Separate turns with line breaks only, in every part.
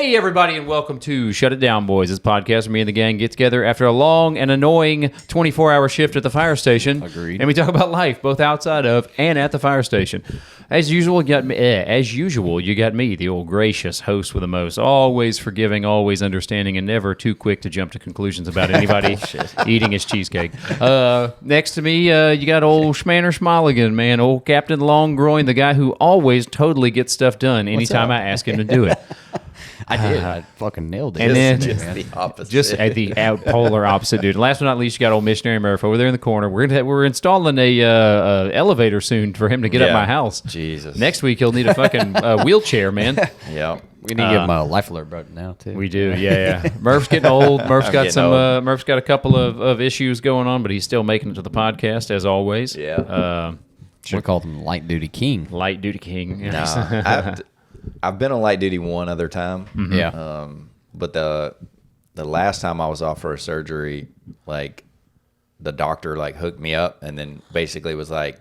Hey, everybody, and welcome to Shut It Down, Boys. This podcast where me and the gang get together after a long and annoying 24-hour shift at the fire station.
Agreed.
And we talk about life, both outside of and at the fire station. As usual, you got me, the old gracious host with the most, always forgiving, always understanding, and never too quick to jump to conclusions about anybody eating his cheesecake. Next to me, you got old Schmanner-Schmolligan, man, old Captain Longgroin, the guy who always totally gets stuff done anytime I ask him to do it.
I did. I fucking nailed it.
And then
Just the opposite.
Just at the polar opposite, dude. Last but not least, you got old Missionary Murph over there in the corner. We're installing a elevator soon for him to get up my house.
Jesus.
Next week he'll need a fucking wheelchair, man.
Yeah.
We need to give him a life alert button now too.
We do, yeah. Murph's getting old. Murph's got Murph's got a couple of issues going on, but he's still making it to the podcast as always.
Yeah.
Should have called him Light Duty King.
Light duty king.
No, I've been on light duty one other time.
Mm-hmm.
Yeah.
But the last time I was off for a surgery, like the doctor like hooked me up and then basically was like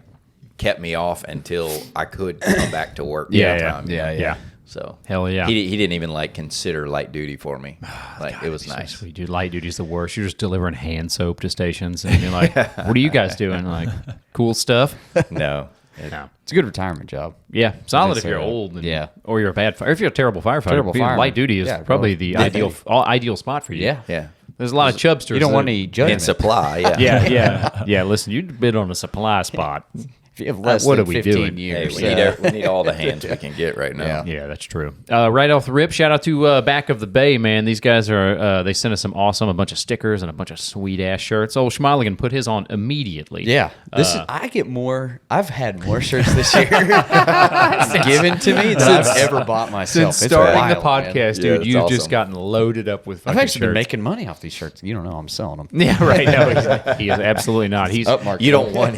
kept me off until I could come back to work.
Yeah.
So
Hell yeah.
He didn't even like consider light duty for me. Like
God,
it was
so
nice.
sweet, dude. Light duty's the worst. You're just delivering hand soap to stations, and you're like, "What are you guys doing? Like, cool stuff?"
No.
No.
It's a good retirement job.
Yeah, solid if
Just,
you're old, and,
yeah.
or you're a bad fire. If you're a terrible firefighter,
Terrible
being
fireman.
light duty is
Yeah,
probably
probably.
the ideal spot for you.
Yeah.
Yeah.
There's a lot of chubsters.
You don't want
that-
any
In
judgment.
supply, yeah.
Yeah. Listen, you've been on a supply spot.
If you have less
What
than
are we
15
doing?
Hey,
years.
we need all the hands we can get right now.
Yeah.
Yeah, that's true. Right off the rip, shout out to Back of the Bay, man. These guys are they sent us a bunch of stickers and a bunch of sweet ass shirts. Old Schmolligan put his on immediately.
Yeah. I get more. I've had more shirts this year given to me than I've ever bought myself.
Since
It's
starting the
wild, man.
podcast,
Yeah,
dude,
it's
you've just
awesome.
gotten loaded up with
I've
fucking
actually been
shirts.
making money off these shirts. You don't know I'm selling them.
Yeah, right. No, he is absolutely not. He's
Upmarket.
You don't want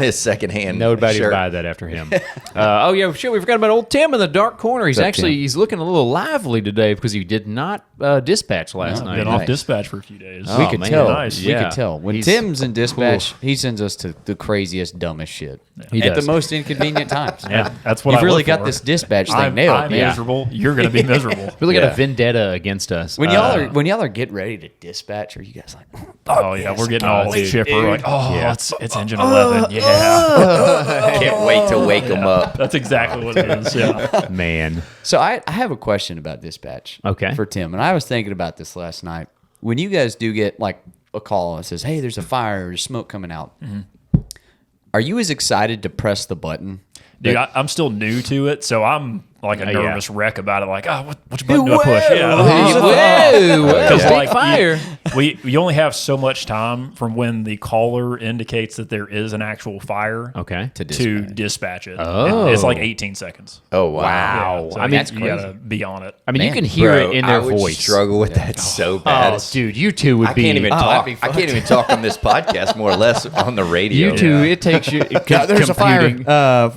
his secondhand.
Nobody
shirt.
would buy that after him. Oh yeah, shit. We forgot about old Tim in the dark corner. He's looking a little lively today because he did not dispatch last night.
Been off dispatch for a few days.
Oh,
We could
man,
tell.
nice.
We
Yeah.
could tell. When
He's
Tim's in dispatch, he sends us to the craziest, dumbest shit.
He
At
does.
the most inconvenient times.
Yeah, that's what
You've
I
really
live
got
for.
this dispatch thing
I'm
nailed. Yeah.
miserable. You're going to be miserable.
Really got
Yeah.
a vendetta against us.
When y'all are getting ready to dispatch, are you guys like,
Oh yeah, we're getting all
dude.
chipper. Like, oh,
Yeah.
it's engine 11. Yeah,
Can't wait to wake them up.
that's exactly what it is. Yeah.
Man.
So I have a question about dispatch.
Okay.
For Tim, and I was thinking about this last night. When you guys do get like a call that says, "Hey, there's a fire, there's smoke coming out," are you as excited to press the button?
Dude, I'm still new to it, so I'm like a
Yeah.
nervous wreck about it. Like, which button do I push?
Whoa,
Because
big
like
fire.
you only have so much time from when the caller indicates that there is an actual fire
Okay.
To
to dispatch it.
Oh.
It's like 18 seconds.
Oh wow!
Yeah, so
I mean,
you gotta be on it.
I mean, you
Man,
can hear
Bro,
it in their
I would
voice.
struggle with that so bad.
Oh, dude, you two would
I
be.
can't even
that'd
talk.
be
I can't even talk on this podcast, more or less on the radio.
You two, it takes you.
There's a fire.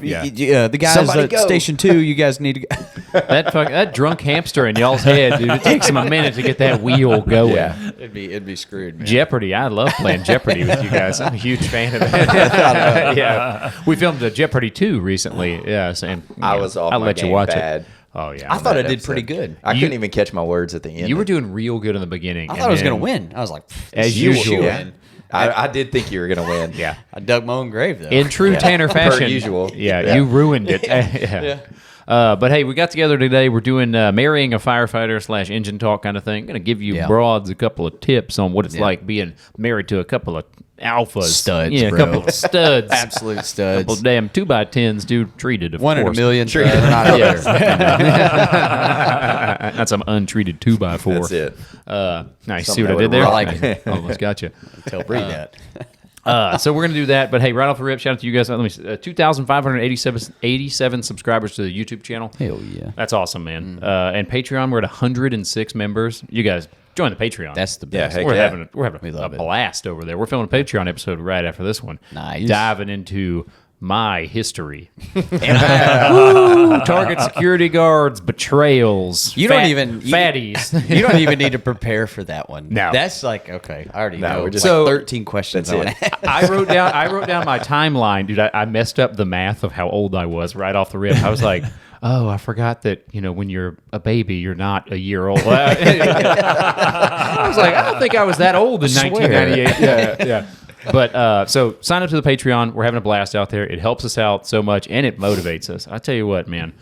Yeah.
The guys
Somebody
at
go.
Station 2, you guys need to go.
That drunk hamster in y'all's head, dude. It takes him a minute to get that wheel going.
Yeah.
It'd be screwed, man.
Jeopardy. I love playing Jeopardy with you guys. I'm a huge fan of it. Yeah, we filmed a Jeopardy 2 recently. Yes, and
I was off
I'll
my
let you
game
watch
bad.
it. Oh yeah,
I thought I
That
did pretty
episode.
good.
I couldn't even catch my words at the end.
you were doing real good in the beginning.
I
and
thought I was
then-
going to win. I was like,
As
you
usual.
will
Yeah.
win.
I did think you were going to win.
Yeah.
I dug my own grave, though.
In true Tanner fashion,
usual.
Yeah,
Yeah.
you ruined it. Yeah. But hey, we got together today. We're doing marrying a firefighter / engine talk kind of thing. Going to give you
Yeah.
broads a couple of tips on what it's like being married to a couple of alphas,
Studs,
yeah, a
bro.
couple of studs,
Absolute
couple
studs.
of damn 2x10s, dude. Treated, of
One in a
course.
million. They're not out there.
That's some untreated 2x4.
That's it.
Nice.
Something
See what I
that
did
would
there?
rock.
I like it.
Almost got you.
Tell Bree that.
So we're gonna do that, but hey, right off the rip, shout out to you guys. Let me see, 2,587 subscribers to the YouTube channel.
Hell yeah.
That's awesome, man. And Patreon, we're at 106 members. You guys join the Patreon.
That's the
Yeah,
best.
heck
we're
yeah.
having a
We love it.
blast over there. We're filming a Patreon episode right after this one.
Nice.
Diving into my history. Woo, target security guards, betrayals.
You don't even
fatties.
You don't even need to prepare for that one.
No.
That's like okay. I already know.
we're just-
Like
So-
13 questions.
That's
I
it.
wanna ask.
I wrote down my timeline, dude. I messed up the math of how old I was right off the rip. I was like, oh, I forgot that, when you're a baby, you're not a year old. I was like, I don't think I was that old in 1998. Yeah. But so sign up to the Patreon. We're having a blast out there. It helps us out so much, and it motivates us. I tell you what, man.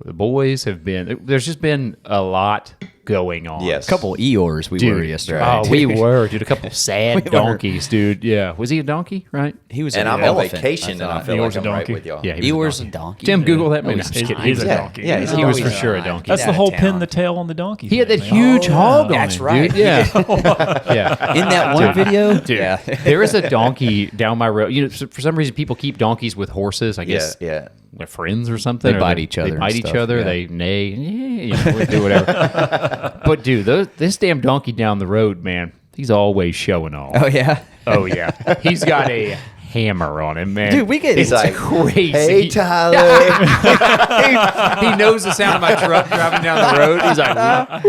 The boys have been. There's just been a lot going on.
Yes.
A couple Eeyores we were yesterday.
Oh, we were, dude. A couple sad
We were.
donkeys, dude. Yeah. Was he a donkey? Right?
He was
And
an
I'm on
elephant,
vacation, and I
thought.
feel
Eeyore's
like
a
I'm right
donkey.
with y'all.
Yeah. He was
Eeyore's
a
a donkey.
Tim, Google that. Man.
he's-
I'm just kidding.
he's a
Yeah.
donkey.
Yeah, he's
Oh,
He was
he's
for sure a
not.
donkey.
That's
Get
the
out
whole
of
pin
town.
the tail on the donkey.
He had that
thing, man.
huge hog on
That's
him,
right.
dude. Yeah. Yeah.
In that one video,
Dude,
yeah.
there is a donkey down my road. For some reason, people keep donkeys with horses. I guess
Yeah.
they're friends or something.
They
or
bite each other
They
and
bite each
stuff,
other.
yeah.
They neigh. We do whatever. But dude, this damn donkey down the road, man, he's always showing off.
Oh yeah.
Oh yeah, he's got a hammer on him, man.
Dude, we get-
it's
He's
like,
crazy.
Hey, Tyler.
he knows the sound of my truck driving down the road. He's like, yeah.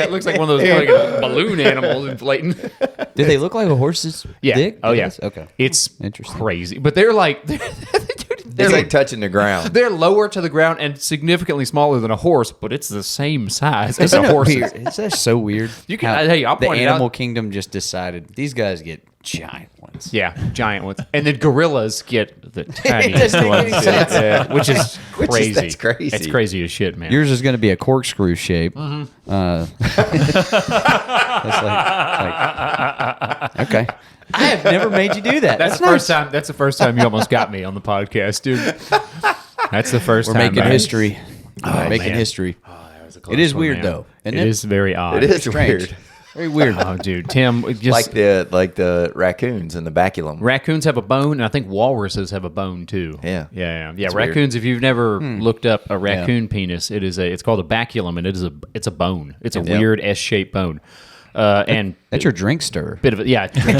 It looks like one of those like a balloon animals inflating.
Did they look like a horse's
Yeah.
dick?
Oh yeah.
Okay.
It's
Interesting.
crazy, but they're like, dude,
It's like touching the ground.
they're lower to the ground and significantly smaller than a horse, but it's the same size as
Isn't
a
it
horse.
weird? Is that so weird?
You can-
How
hey, I'll
the
point it
animal
out.
kingdom just decided these guys get giant ones.
Yeah, giant ones, and then gorillas get the tiniest
doesn't make any
ones,
sense.
which is crazy.
That's crazy.
It's crazy as shit, man.
Yours is going to be a corkscrew shape.
Mm-hmm.
That's like okay. I have never made you do that.
That's the first time. That's the first time you almost got me on the podcast, dude. That's the first
We're
time.
making
man.
history. We're making
man.
history.
That was a close
It is
one,
weird
man.
though. Isn't
It is very odd.
It is
strange.
weird.
Very weird.
Oh, dude, Tim, just
Like the raccoons and the baculum.
raccoons have a bone, and I think walruses have a bone too.
Yeah.
yeah.
weird.
Raccoons. If you've never looked up a raccoon penis, it's called a baculum, and it's a bone. It's a weird S-shaped bone. And
That's your drink stir.
bit of a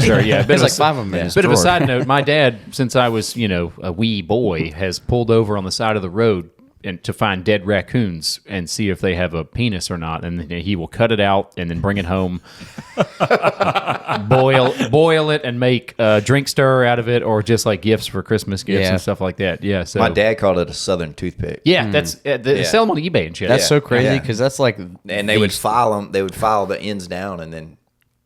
sure, yeah. Bit
There's
of
like
a,
5 of them in his
Bit of a
drawer.
side note: my dad, since I was a wee boy, has pulled over on the side of the road and to find dead raccoons and see if they have a penis or not, and then he will cut it out and then bring it home, boil it, and make drink stir out of it, or just like gifts for Christmas gifts
Yeah.
and stuff like that. Yeah, so
My dad called it a southern toothpick.
yeah, that's they sell them on eBay and shit.
That's
Yeah.
so crazy
Yeah.
because that's like
And they would file them. They would file the ends down, and then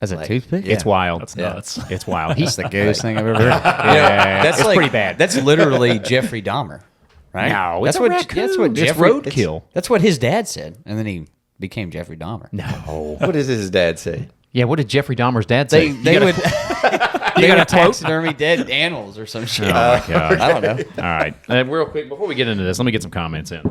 as a
like-
toothpick.
It's wild.
That's nuts.
It's wild. He's
That's the gayest thing I've ever heard.
yeah,
That's
it's
like,
pretty bad.
That's literally Jeffrey Dahmer, right?
No,
that's
it's a
what
raccoon.
that's what
It's
Jeffrey
roadkill.
That's what his dad said, and then he became Jeffrey Dahmer.
no.
what does his dad say?
Yeah, what did Jeffrey Dahmer's dad say?
They would they
got
would
a quote?
taxidermy dead animals or some shit.
Oh my god!
I don't know.
All right, real quick before we get into this, let me get some comments in.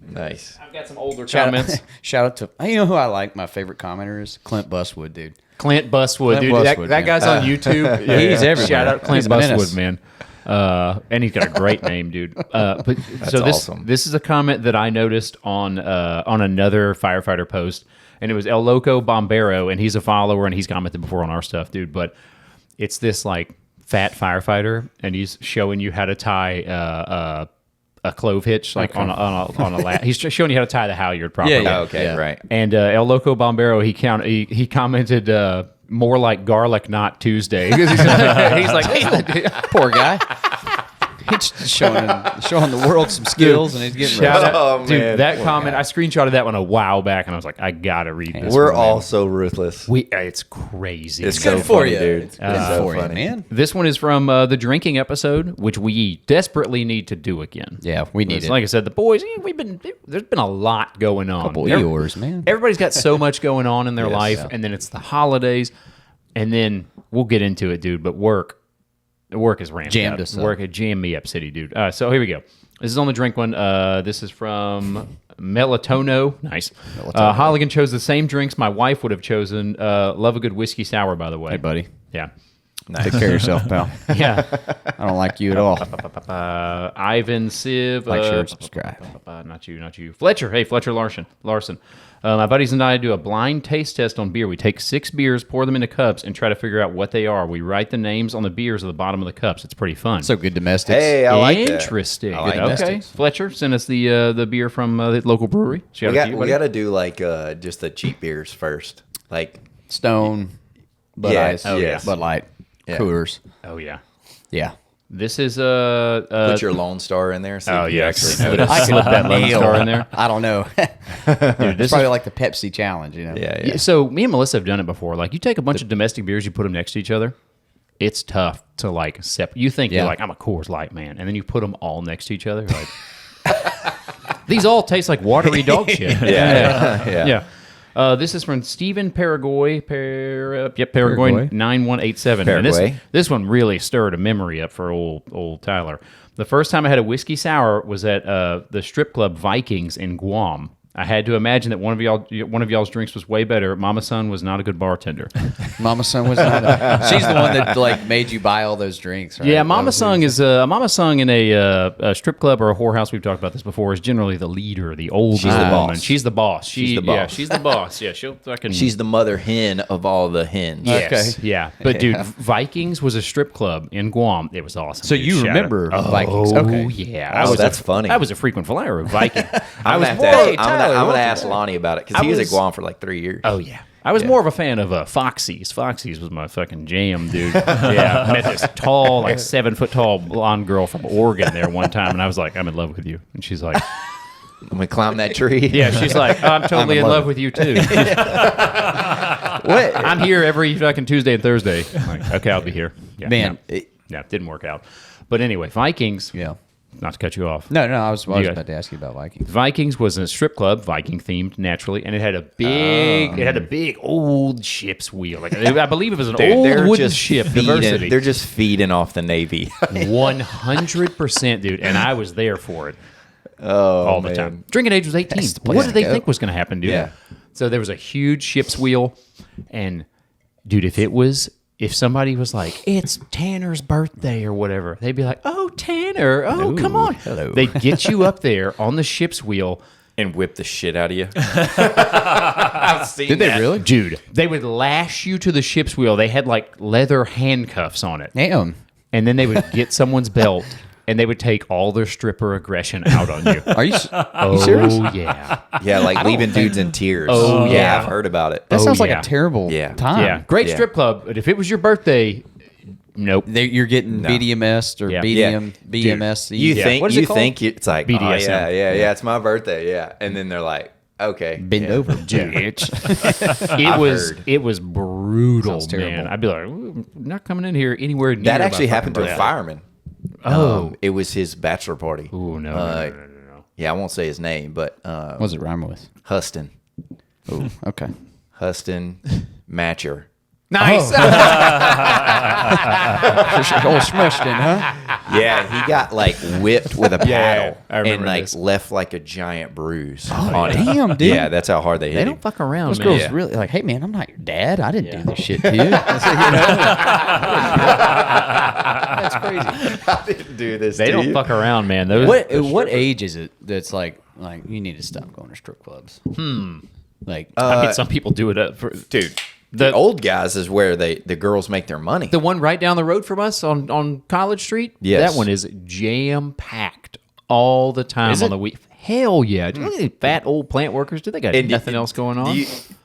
Nice.
I've got some older
Shout
comments.
out, shout out to you know who I like. My favorite commenter is Clint Bustwood, dude.
Clint Bustwood,
Clint
dude.
Bustwood,
that
man.
guy's on YouTube. Yeah,
He's everywhere.
Shout out Clint
He's a menace.
Bustwood, man. And he's got a great name, dude. But so
awesome.
this is a comment that I noticed on another firefighter post, and it was El Loco Bombero, and he's a follower, and he's commented before on our stuff, dude. But it's this like fat firefighter, and he's showing you how to tie a clove hitch, like on a lat. He's just showing you how to tie the halyard properly.
Yeah.
Oh, okay, right.
And El Loco Bombero, he commented more like garlic, not Tuesday. He's like,
Poor guy. He's just showing the world some skills, and he's getting
shout
roasted.
out,
Oh,
dude.
man.
That comment, I screenshotted that one a while back, and I was like, I gotta read this.
We're
one, man.
all so ruthless.
it's crazy.
It's
man.
so
Good for
funny,
you.
dude.
It's
It's
good
so
for you,
funny.
man.
This one is from the drinking episode, which we desperately need to do again.
Yeah, we need
It's
it.
like I said, the boys, there's been a lot going on.
Couple
Every-
Eeyores, man.
Everybody's got so much going on in their
Yes,
life,
yeah.
and then it's the holidays, and then we'll get into it, dude. But work is ramped
Jammed
up.
us up.
Work jammed me up, city, dude. So here we go. This is on the drink one. This is from Melatono. Nice. Holligan chose the same drinks my wife would have chosen. Love a good whiskey sour, by the way.
Hey, buddy.
Yeah.
Take care of yourself, pal.
Yeah.
I don't like you at all.
Ivan Civ.
Like, share, and subscribe.
Not you. Fletcher. Hey, Fletcher Larson. My buddies and I do a blind taste test on beer. We take 6 beers, pour them into cups, and try to figure out what they are. We write the names on the beers at the bottom of the cups. It's pretty fun.
So good domestics.
Hey, I like that.
Interesting.
I like
okay,
domestics.
Fletcher, send us the beer from the local brewery. Shout out to you,
We
buddy.
got to do like just the cheap beers first. Like,
Stone, Bud
Yes,
Ice,
yes.
Bud Light,
Yeah.
Coors.
Oh yeah.
Yeah.
This is
put your Lone Star in there. See
Oh
if you
yeah,
actually
I
notice.
slip that Lone
nail.
Star in there.
I don't know.
Dude,
It's
this
probably
is,
like the Pepsi challenge, you know?
Yeah.
so me and Melissa have done it before. Like you take a bunch of domestic beers, you put them next to each other. It's tough to like You think
Yeah.
you're like I'm a Coors Light man, and then you put them all next to each other. Like these all taste like watery dog shit.
Yeah.
This is from Stephen Paraguay. Paraguay
Paraguay.
9187. And
Paraguay.
this one really stirred a memory up for old Tyler. The first time I had a whiskey sour was at the strip club Vikings in Guam. I had to imagine that one of y'all's drinks was way better. Mama Son was not a good bartender.
Mama Son was not. She's the one that like made you buy all those drinks, right?
Yeah, Mama Sung is Mama Sung in a strip club or a whorehouse. We've talked about this before. Is generally the leader, the older
She's the
woman.
boss.
She's the boss.
She's the
Yeah,
boss.
she's the boss. Yeah, she'll fucking.
She's the mother hen of all the hens.
Yes,
Okay.
yeah. But dude, Vikings was a strip club in Guam. It was awesome.
So
dude.
you
Shout out.
remember Vikings?
Oh
Okay.
yeah,
Oh, that's funny.
I was a frequent flyer of Viking.
I'm
was
gonna,
more-
have to ask,
Tyler,
I'm
what's
gonna ask Lonnie about it because he was at Guam for like 3 years.
Oh yeah. I was more of a fan of Foxy's. Foxy's was my fucking jam, dude. Yeah, I met this tall, like 7 foot tall blonde girl from Oregon there one time, and I was like, "I'm in love with you," and she's like,
Let me climb that tree.
"Yeah," she's like, "I'm totally in love with you too."
What?
I'm here every fucking Tuesday and Thursday. I'm like, okay, I'll be here. Yeah,
Man.
no, it didn't work out. But anyway, Vikings.
Yeah.
Not to cut you off.
No, I was
guys-
about to ask you about Vikings.
Vikings was a strip club, Viking themed naturally, and it had a big old ship's wheel. Like I believe it was an old wooden ship. Diversity.
They're just feeding off the Navy.
100%, dude, and I was there for it
Oh,
all the
man.
time. Drinking age was 18.
That's the place
What
to
did they
go.
think was going to happen, dude?
Yeah.
So there was a huge ship's wheel, and dude, if somebody was like, "It's Tanner's birthday" or whatever, they'd be like, "Oh, Tanner, oh, come on."
hello.
They'd get you up there on the ship's wheel.
And whip the shit out of you. I've seen
Did they
that.
really?
Dude, they would lash you to the ship's wheel. They had like leather handcuffs on it.
Damn.
And then they would get someone's belt and they would take all their stripper aggression out on you.
Are you
Oh,
serious?
yeah.
Yeah, like leaving dudes in tears.
Oh, yeah.
I've heard about it.
That sounds like
yeah.
a terrible
Yeah.
time.
Yeah. Great
Yeah.
strip club. But if it was your birthday, nope.
You're getting BDMS or
Yeah.
BDM, BMS.
You think
what is it called?
it's like
BDSM.
Oh, yeah, it's my birthday, yeah. And then they're like, okay,
Bend
yeah.
over, bitch.
It was brutal,
Sounds
man.
terrible.
I'd be like, "Ooh, not coming in here anywhere near
That
my
actually
fucking
happened to a
birthday."
fireman.
Oh.
It was his bachelor party.
Ooh, no, no.
Yeah, I won't say his name, but
What does it rhyme with?
Huston
Okay.
Matcher.
Nice.
Oh, Smithson, huh?
Yeah, he got like whipped with a paddle
I remember
and like
this.
left like a giant bruise on him.
damn, dude.
Yeah, that's how hard they hit
They
him.
don't fuck around,
Those
man.
girls
Yeah.
really like, hey man, I'm not your dad. I didn't do this shit to you. That's crazy.
I didn't do this.
They
to
don't
you.
fuck around, man. Those,
What age is it that's like you need to stop going to strip clubs? Like
I mean, some people do it for
Dude,
the
the old guys is where the girls make their money.
the one right down the road from us on College Street.
Yes.
That one is jam packed all the time on the week. Hell yeah! Do you look at these fat old plant workers? Do they got
And
nothing else going on?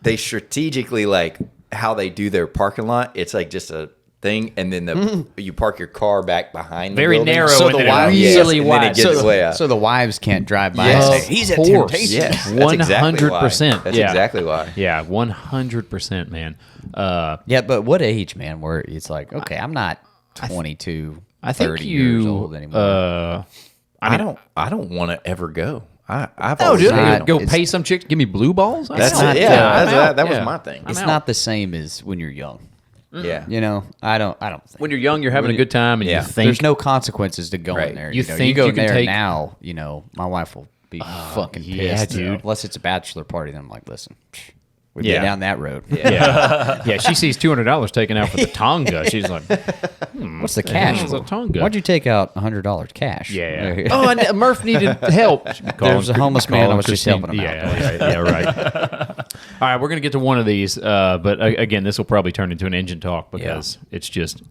They strategically like how they do their parking lot. It's like just a thing, and then you park your car back behind.
Very
the building.
narrow
So
and
the
then
wives,
really
and
wide.
Then it gets
so,
way out.
so the wives can't drive by
Yes.
and say, he's at
Of course.
Temptation.
Yes, that's exactly why.
100%.
That's
Yeah.
exactly why.
Yeah, 100%, man.
Yeah, but what age, man, where it's like, okay, I'm not 22,
I think
30 years
you.
old anymore.
I don't want to ever go. I've
Oh,
always
dude,
not-
go
it's-
pay some chick to give me blue balls.
That's
not-
it.
yeah,
Yeah,
I'm out.
that was
Yeah.
my thing.
It's
out.
not the same as when you're young.
Yeah.
You know, I don't think.
When you're young, you're having a good time, and
Yeah.
you think
There's no consequences to going
Right.
there.
You
know,
think
you go
you can
there
take-
now, my wife will be fucking
yeah,
pissed.
dude.
Unless it's a bachelor party, then I'm like, listen, We
Yeah.
get down that road.
Yeah, she sees $200 taken out for the Tonga. She's like,
What's the cash?
hell's a Tonga?
Why'd you take out $100 cash?
Yeah. Oh, and Murph needed help.
There's a homeless man. I was just helping him out.
Yeah, right. All right, we're going to get to one of these, but again, this will probably turn into an engine talk because it's just...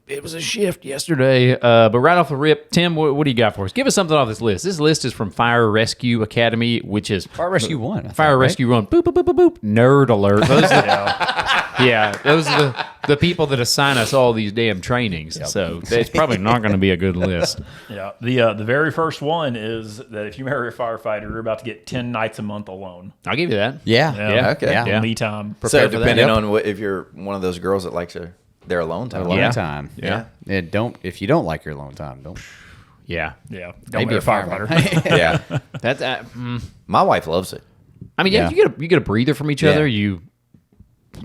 It was a shift yesterday, but right off the rip, Tim, what do you got for us? Give us something off this list. This list is from Fire Rescue Academy, which is
Fire Rescue 1. I
Fire
thought, right?
Rescue 1. Boop, boop, boop, boop, boop. Nerd alert. Those those are the people that assign us all these damn trainings. So it's probably not going to be a good list.
Yeah. The very first one is that if you marry a firefighter, you're about to get 10 nights a month alone.
I'll give you that.
Yeah.
Yeah.
Okay.
Yeah.
Me time.
So
Prepare for that.
depending
Yep.
on if you're one of those girls that likes their alone time.
Alone
Yeah.
time.
Yeah.
And if you don't like your alone time, don't.
Yeah.
Yeah. Don't
Maybe
be a
a firefighter.
firefighter.
Yeah.
That's.
My wife loves it.
I mean,
Yeah.
you get a breather from each other. You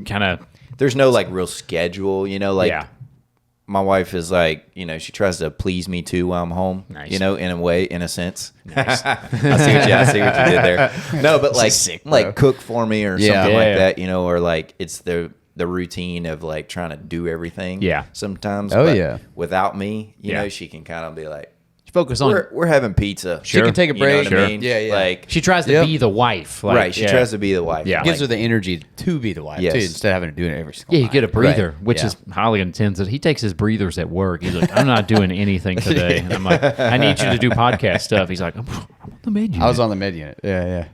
kind of.
There's no like real schedule, like
Yeah.
my wife is like, she tries to please me too while I'm home,
Nice.
in a way, in a sense. I see what you did there. No, but like,
sick, bro.
like cook for me or
Yeah.
something
Yeah.
like that, or like it's the routine of like trying to do everything.
Yeah.
Sometimes.
Oh,
but
yeah.
Without me,
Yeah.
she can kind of be like,
Focus on.
we're having pizza.
She can take a
You know
break.
what I mean?
Yeah, yeah.
Like,
She tries to
Yep.
be the wife. Like,
right. She tries to be the wife.
Yeah.
Gives her
Like,
the energy to be the wife,
Yes.
too, instead of having to do it every single
Yeah, you get a
night.
breather,
Right.
which
Yeah.
is highly intensive. He takes his breathers at work. He's like, I'm not doing anything today. And I'm like, I need you to do podcast stuff. He's like, I'm on the med unit.
I was on the med unit. Yeah.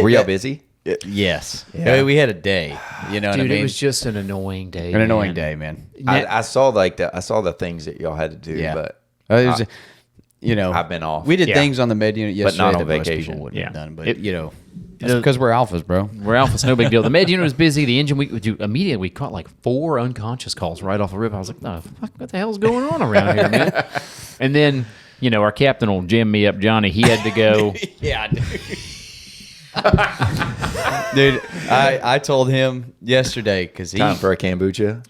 were y'all busy?
Yes.
Yeah.
We had a day. You know what I
Dude,
mean?
it was just an annoying day.
an annoying
man.
day, man.
I saw like that. I saw the things that y'all had to do,
Yeah.
but
It was,
I've been off.
We did
Yeah.
things on the med unit yesterday
not on
that most
vacation.
people wouldn't have
Yeah.
done. But,
It-
that's because we're alphas, bro.
We're alphas, no big deal. The med unit was busy. The engine, immediately we caught like 4 unconscious calls right off the rip. I was like, the fuck, what the hell's going on around here, man? And then, our captain will jam me up, Johnny. He had to go.
Yeah, dude. I told him yesterday because
Time for a kombucha.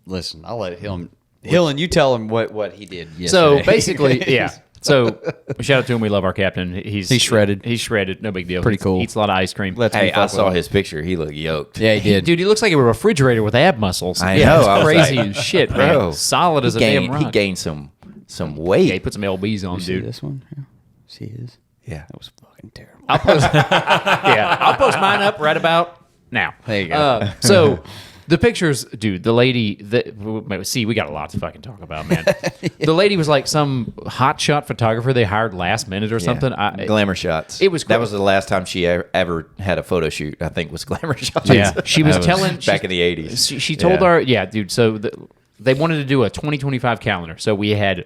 listen. I'll let him. Hillen, you tell him what he did yesterday.
So basically, yeah. So shout out to him. We love our captain. He's
shredded.
He's shredded. No big deal.
Pretty cool.
Eats a lot of ice cream.
Let's
Hey,
be
I
fuck
saw
with him.
his picture. He looked yoked.
Yeah, he did.
Dude, he looks like a refrigerator with ab muscles.
I
Yeah,
know.
it's
I was
crazy
like,
as shit,
bro,
man. Solid as a damn rock.
He gained some weight.
Yeah, he put some lbs on,
See
dude.
this one? Yeah. See his?
Yeah.
That was fucking terrible.
I'll post mine up right about now.
There you go.
So the pictures, dude, the lady we got a lot to fucking talk about, man. The lady was like some hotshot photographer they hired last minute or something.
Glamour shots.
It was
that was the last time she ever had a photo shoot. I think was glamour shots.
Yeah, she was
That
telling
back in the 80s.
She told our dude. So they wanted to do a 2025 calendar, so we had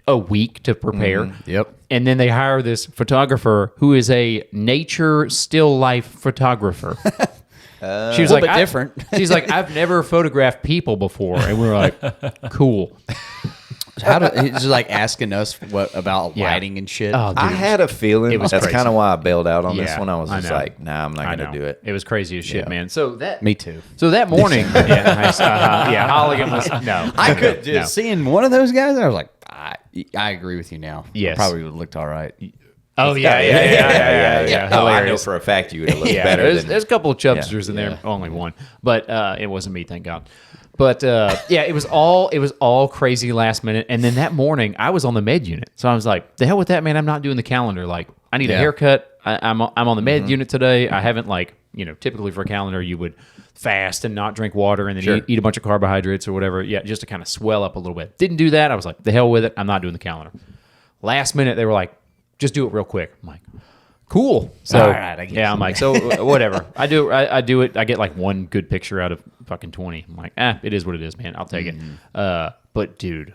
a week to prepare.
Yep.
And then they hire this photographer who is a nature still life photographer. She was
A
like,
little bit different.
She's like, I've never photographed people before, and we were like, cool.
He's like asking us what about
Yeah.
lighting and shit.
Oh, dude,
I had a feeling.
It was
That's
crazy.
kind of why I bailed out on this
Yeah,
one. I was
I
just
know.
like, nah, I'm not
I
going to
know.
do it.
It was crazy as shit,
Yeah.
man. So that
Me too.
So that morning, Holligan was no.
I could
no.
just seeing one of those guys. I was like, I agree with you now.
Yes.
Probably would have looked all right.
Oh yeah.
Oh, I know
Hilarious.
for a fact you would have looked
Yeah,
better
there's,
than.
there's a couple of chubsters in there,
Yeah.
only one, but it wasn't me, thank God. But yeah, it was all crazy last minute. And then that morning, I was on the med unit, so I was like, "The hell with that, man! I'm not doing the calendar. Like, I need a
Yeah.
haircut. I'm on the med unit today. I haven't typically for a calendar you would fast and not drink water and then
Sure.
eat a bunch of carbohydrates or whatever. Yeah, just to kind of swell up a little bit. Didn't do that. I was like, the hell with it. I'm not doing the calendar. Last minute, they were like, just do it real quick. I'm like, cool. So
All right, I guess.
yeah, I'm like, so whatever. I do it. I get like one good picture out of fucking 20. I'm like, it is what it is, man. I'll take it. But dude,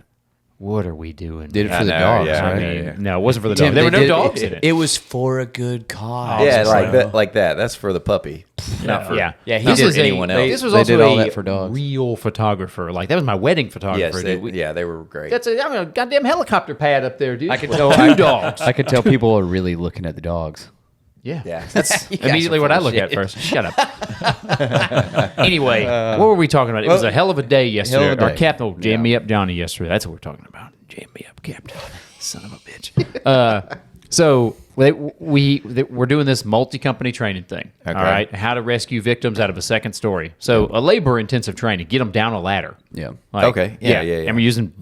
what are we doing?
Did it
I
for the
know,
dogs,
yeah,
I
right?
mean,
yeah.
no, it wasn't for the
Tim,
dogs. There were
they
no
did-
dogs in it.
It was for a good cause.
yeah,
bro.
like that. That's for the puppy. Not for
Yeah,
Yeah, he
This
did
was
anyone else.
This was
They
also
did all
a
that for dogs.
real photographer. Like that was my wedding
Yes,
photographer.
they,
dude.
yeah, they were great.
That's a goddamn helicopter pad up there, dude.
I could
With
tell
two dogs.
I could tell people are really looking at the dogs.
Yeah.
Yeah.
That's
You guys
immediately
are
what I
full
look
of
at
shit.
first. Shut up. Anyway, what were we talking about? It was a hell of a day yesterday.
hell of a
Our
day.
captain jammed me up Johnny yesterday. That's what we're talking about. Jam me up, Captain. Son of a bitch. So we're doing this multi-company training thing.
Okay.
All right, how to rescue victims out of a second story. So a labor-intensive training, get them down a ladder.
Yeah.
Okay. Yeah.
And we're using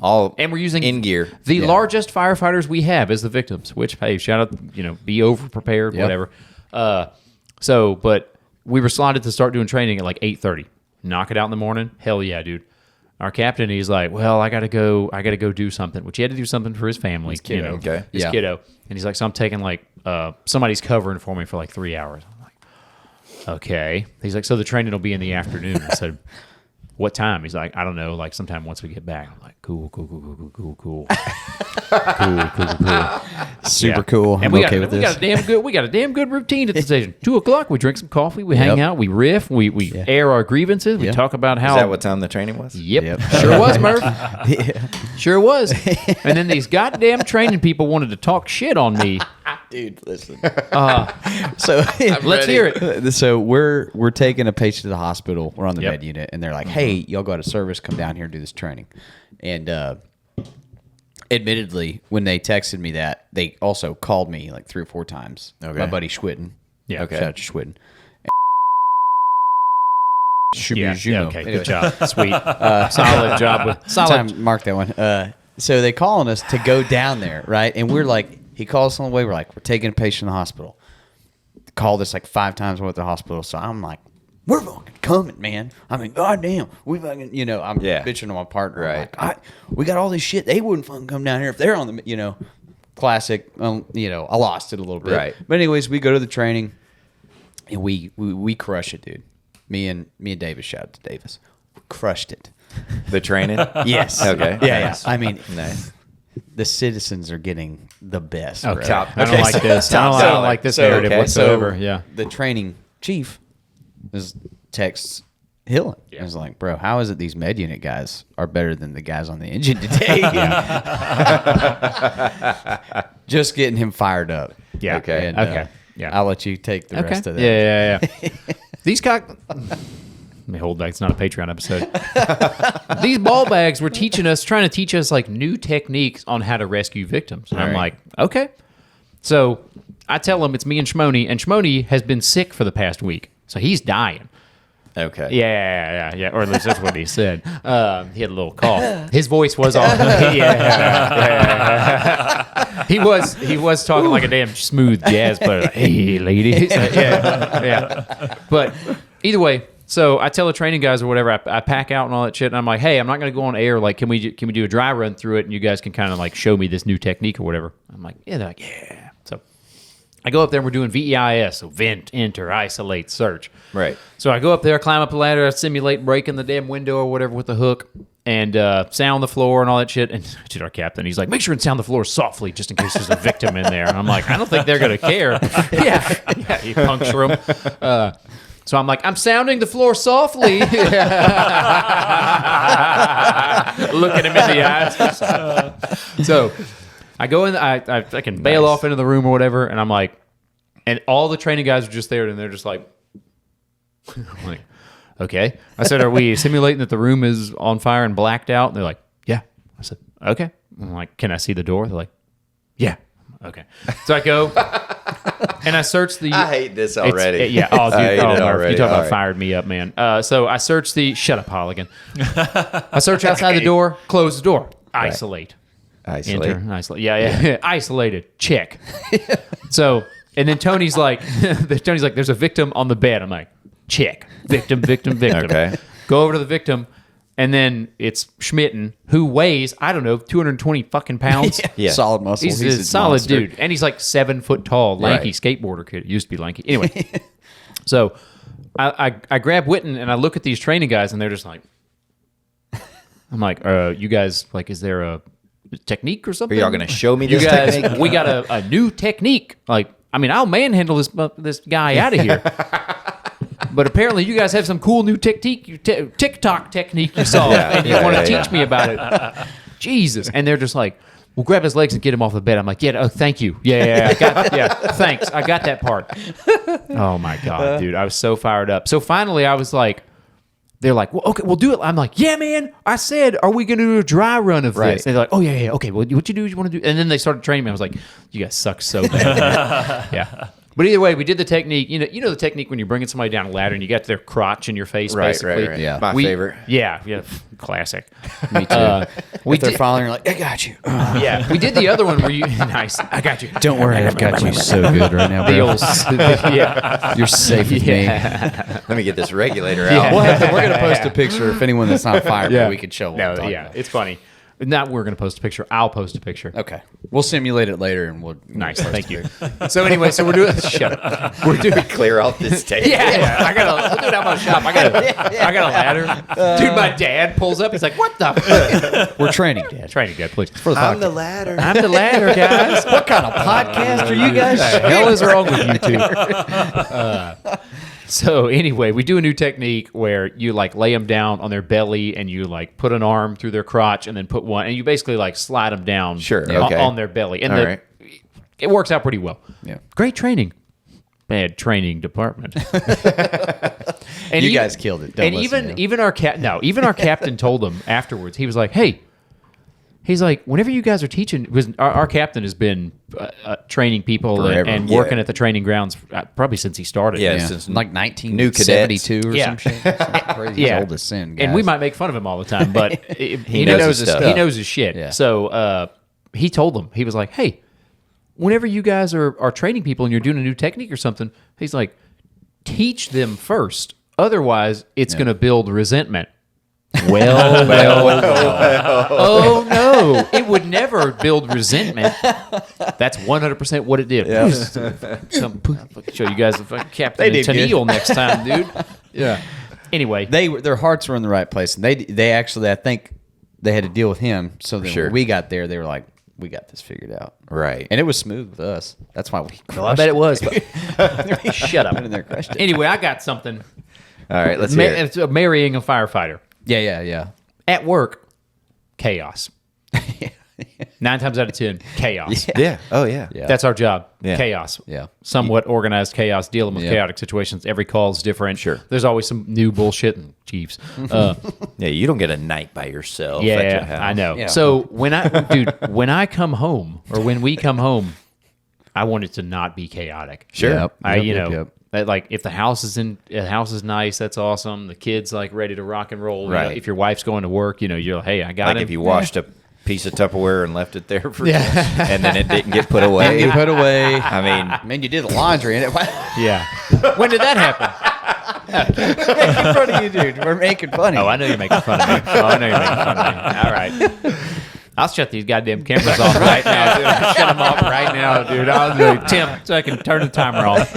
in gear.
The largest firefighters we have as the victims. Which, hey, shout out, be over prepared, whatever. But we were slotted to start doing training at like 8:30. Knock it out in the morning. Hell yeah, dude. Our captain, he's like, well, I gotta go do something, which he had to do something for his family. His
kiddo. Okay.
His kiddo. And he's like, so I'm taking like somebody's covering for me for like 3 hours. I'm like, okay. He's like, so the training will be in the afternoon. I said, what time? He's like, I don't know, like sometime once we get back. I'm like, cool. Cool.
Super cool.
And
I'm
we
okay
got
with this.
we got a damn good routine at the station. 2:00, we drink some coffee, we hang out, we riff, we air our grievances, we talk about how.
Is that what time the training was?
Yep. Sure was, Murph. Sure was. And then these goddamn training people wanted to talk shit on me.
Dude, listen.
Uh-huh.
So
Let's hear it.
So we're taking a patient to the hospital. We're on the
Yep.
med unit, and they're like, "Hey, y'all go out of service. Come down here and do this training." And admittedly, when they texted me that, they also called me like 3 or 4 times.
Okay.
My buddy Schwitten.
Yeah.
Shout out to Schwitten.
Okay, good job. Sweet. Solid job.
Time, mark that one. So they calling us to go down there, right? And we're like, he calls us on the way. We're like, we're taking a patient to the hospital. Called us like 5 times we're at the hospital. So I'm like, we're fucking coming, man. I mean, goddamn, we fucking, I'm bitching to my partner.
Right.
Like, we got all this shit. They wouldn't fucking come down here if they're on the, classic. I lost it a little bit.
Right.
But anyways, we go to the training, and we crush it, dude. Me and Davis, shout out to Davis, we crushed it.
The training?
Yes.
Okay.
Yeah.
Nice.
I mean,
Nice.
the citizens are getting the best.
Okay.
bro.
Top.
I don't like this. I don't like this narrative whatsoever. Yeah.
The training chief is texts Hillen. Yeah. It's like, bro, how is it these med unit guys are better than the guys on the engine today? Just getting him fired up.
Yeah.
Okay.
And,
Okay. Yeah.
I'll let you take the rest of that.
Yeah. These Let me hold back. It's not a Patreon episode. These ball bags were trying to teach us like new techniques on how to rescue victims. And I'm like, okay. So I tell them it's me and Shmoney has been sick for the past week. So he's dying.
Okay.
Yeah. Or at least that's what he said. He had a little cough. His voice was on. He was talking like a damn smooth jazz player. Like, hey, ladies. Yeah. But either way, so I tell the training guys or whatever, I pack out and all that shit, and I'm like, hey, I'm not going to go on air. Like, can we do a dry run through it, and you guys can kind of like show me this new technique or whatever. I'm like, yeah. They're like, yeah. So I go up there and we're doing VEIS, so vent, enter, isolate, search.
Right.
So I go up there, climb up the ladder, I simulate breaking the damn window or whatever with the hook, and sound the floor and all that shit. And to our captain, he's like, make sure and sound the floor softly just in case there's a victim in there. And I'm like, I don't think they're going to care. Yeah, you puncture them. So I'm like, I'm sounding the floor softly. Look at him in the eyes. So I go in, I can bail off into the room or whatever, and I'm like, and all the training guys are just there, and they're just like, I'm like, okay. I said, are we simulating that the room is on fire and blacked out? And they're like, yeah. I said, okay. I'm like, can I see the door? They're like, yeah. Okay. So I go and I search the.
I hate this already.
Oh, dude.
I hate it
Murph,
already.
you talk about
All right.
fired me up, man. So I search the. Shut up, Holligan. I search outside the door, close the door, isolate.
Isolate.
Enter, isolate. Yeah. Isolated. Check. So, and then Tony's like, there's a victim on the bed. I'm like, check. Victim.
Okay.
Go over to the victim, and then it's Schmitten, who weighs, I don't know, 220 fucking pounds.
Yeah.
Solid muscle.
He's a solid
monster.
dude. And he's like 7 foot tall, lanky skateboarder kid. Used to be lanky. Anyway, so I grab Witten and I look at these training guys, and they're just like, I'm like, you guys, like, is there a technique or something?
Are y'all going to show me
You
this
guys,
technique?
we got a new technique. Like, I mean, I'll manhandle this guy out of here. But apparently you guys have some cool new technique, TikTok technique you saw, and you want to teach me about it. Jesus. And they're just like, well, grab his legs and get him off the bed. I'm like, thank you. Thanks. I got that part. Oh, my God, dude. I was so fired up. So finally I was like, they're like, well, okay, we'll do it. I'm like, yeah, man. I said, are we going to do a dry run of
Right.
this? And they're like, oh, yeah. Okay, well, what you do is you want to do. And then they started training me. I was like, you guys suck so bad. Yeah. But either way, we did the technique. You know the technique when you're bringing somebody down a ladder and you got their crotch in your face, basically.
Right.
Yeah.
My favorite.
Yeah. Classic.
Me too.
We
If they're
did,
following, you're like, I got you.
yeah. We did the other one where you, nice. I got you.
Don't worry, I've got you so good right now,
The
bro.
old, yeah.
You're safe with me.
Let me get this regulator
Yeah.
out.
We're gonna post a picture if anyone that's not fired, but we can show. What we're talking about.
It's funny. Not we're going to post a picture. I'll post a picture.
Okay, we'll simulate it later, and we'll.
Nice. Thank you. So anyway, we're doing. Shut up. We're doing.
Clear off this tape.
Yeah, we'll do it out my shop. I got a ladder. Dude, my dad pulls up. He's like, "What the fuck?"
We're training, Dad.
Training dad, please.
For the
I'm
podcast.
the ladder.
I'm the ladder, guys.
What kind of podcast are you guys?
What the hell is wrong with you two? So anyway, we do a new technique where you like lay them down on their belly and you like put an arm through their crotch and then put one, and you basically like slide them down
Sure,
on,
okay.
on their belly. And
All right.
it works out pretty well.
Yeah.
Great training. Bad training department. And
You guys killed it. Don't
and
listen to him.
even our captain told them afterwards. He was like, "Hey." He's like, whenever you guys are teaching, because our captain has been training people
Forever.
and
Yeah.
working at the training grounds probably since he started.
Yeah.
Yeah.
Since
Like
new cadets.
1972 or
Yeah.
some shit. Something crazy.
Yeah.
He's old as sin, guys.
And we might make fun of him all the time, but he
knows his stuff.
He knows his shit.
Yeah.
So he told them, he was like, hey, whenever you guys are training people and you're doing a new technique or something, he's like, teach them first. Otherwise, it's going to build resentment. Well. Oh, no. It would never build resentment. That's 100% what it did. Come show you guys the fucking Captain
They did good.
Tennille next time, dude. Yeah. Anyway.
their hearts were in the right place, and they actually, I think they had to deal with him. So that
Sure.
when we got there, they were like, we got this figured out.
Right.
And it was smooth with us. That's why we crushed
Well, I bet it was. But shut up.
in there, crushed it.
Anyway, I got something.
All right. Let's hear it.
It's marrying a firefighter.
Yeah.
At work, chaos. 9 times out of 10, chaos.
Yeah. Oh, yeah.
Yeah.
That's our job.
Yeah.
Chaos.
Yeah.
Somewhat organized chaos, dealing with
Yeah.
chaotic situations. Every call is different.
Sure.
There's always some new bullshit and Chiefs.
Yeah. You don't get a night by yourself. at your
Yeah,
house.
I know.
Yeah.
So when I come home, or when we come home, I want it to not be chaotic.
Sure.
Yep.
That, like if the house is nice, that's awesome. The kids like ready to rock and roll. You know,
Right.
if your wife's going to work, you're like, hey, I got
Like
him.
if you washed a piece of Tupperware and left it there for and then it didn't get put
And
away.
you put away.
I mean,
Man, you did the laundry, and it
Yeah. When did that happen?
making fun of you, dude. We're making fun of
Oh,
you.
I know you're making fun of me. All right. I'll shut these goddamn cameras off right now, dude. I'll shut them off right now, dude. I'll do it. Tim, so I can turn the timer off.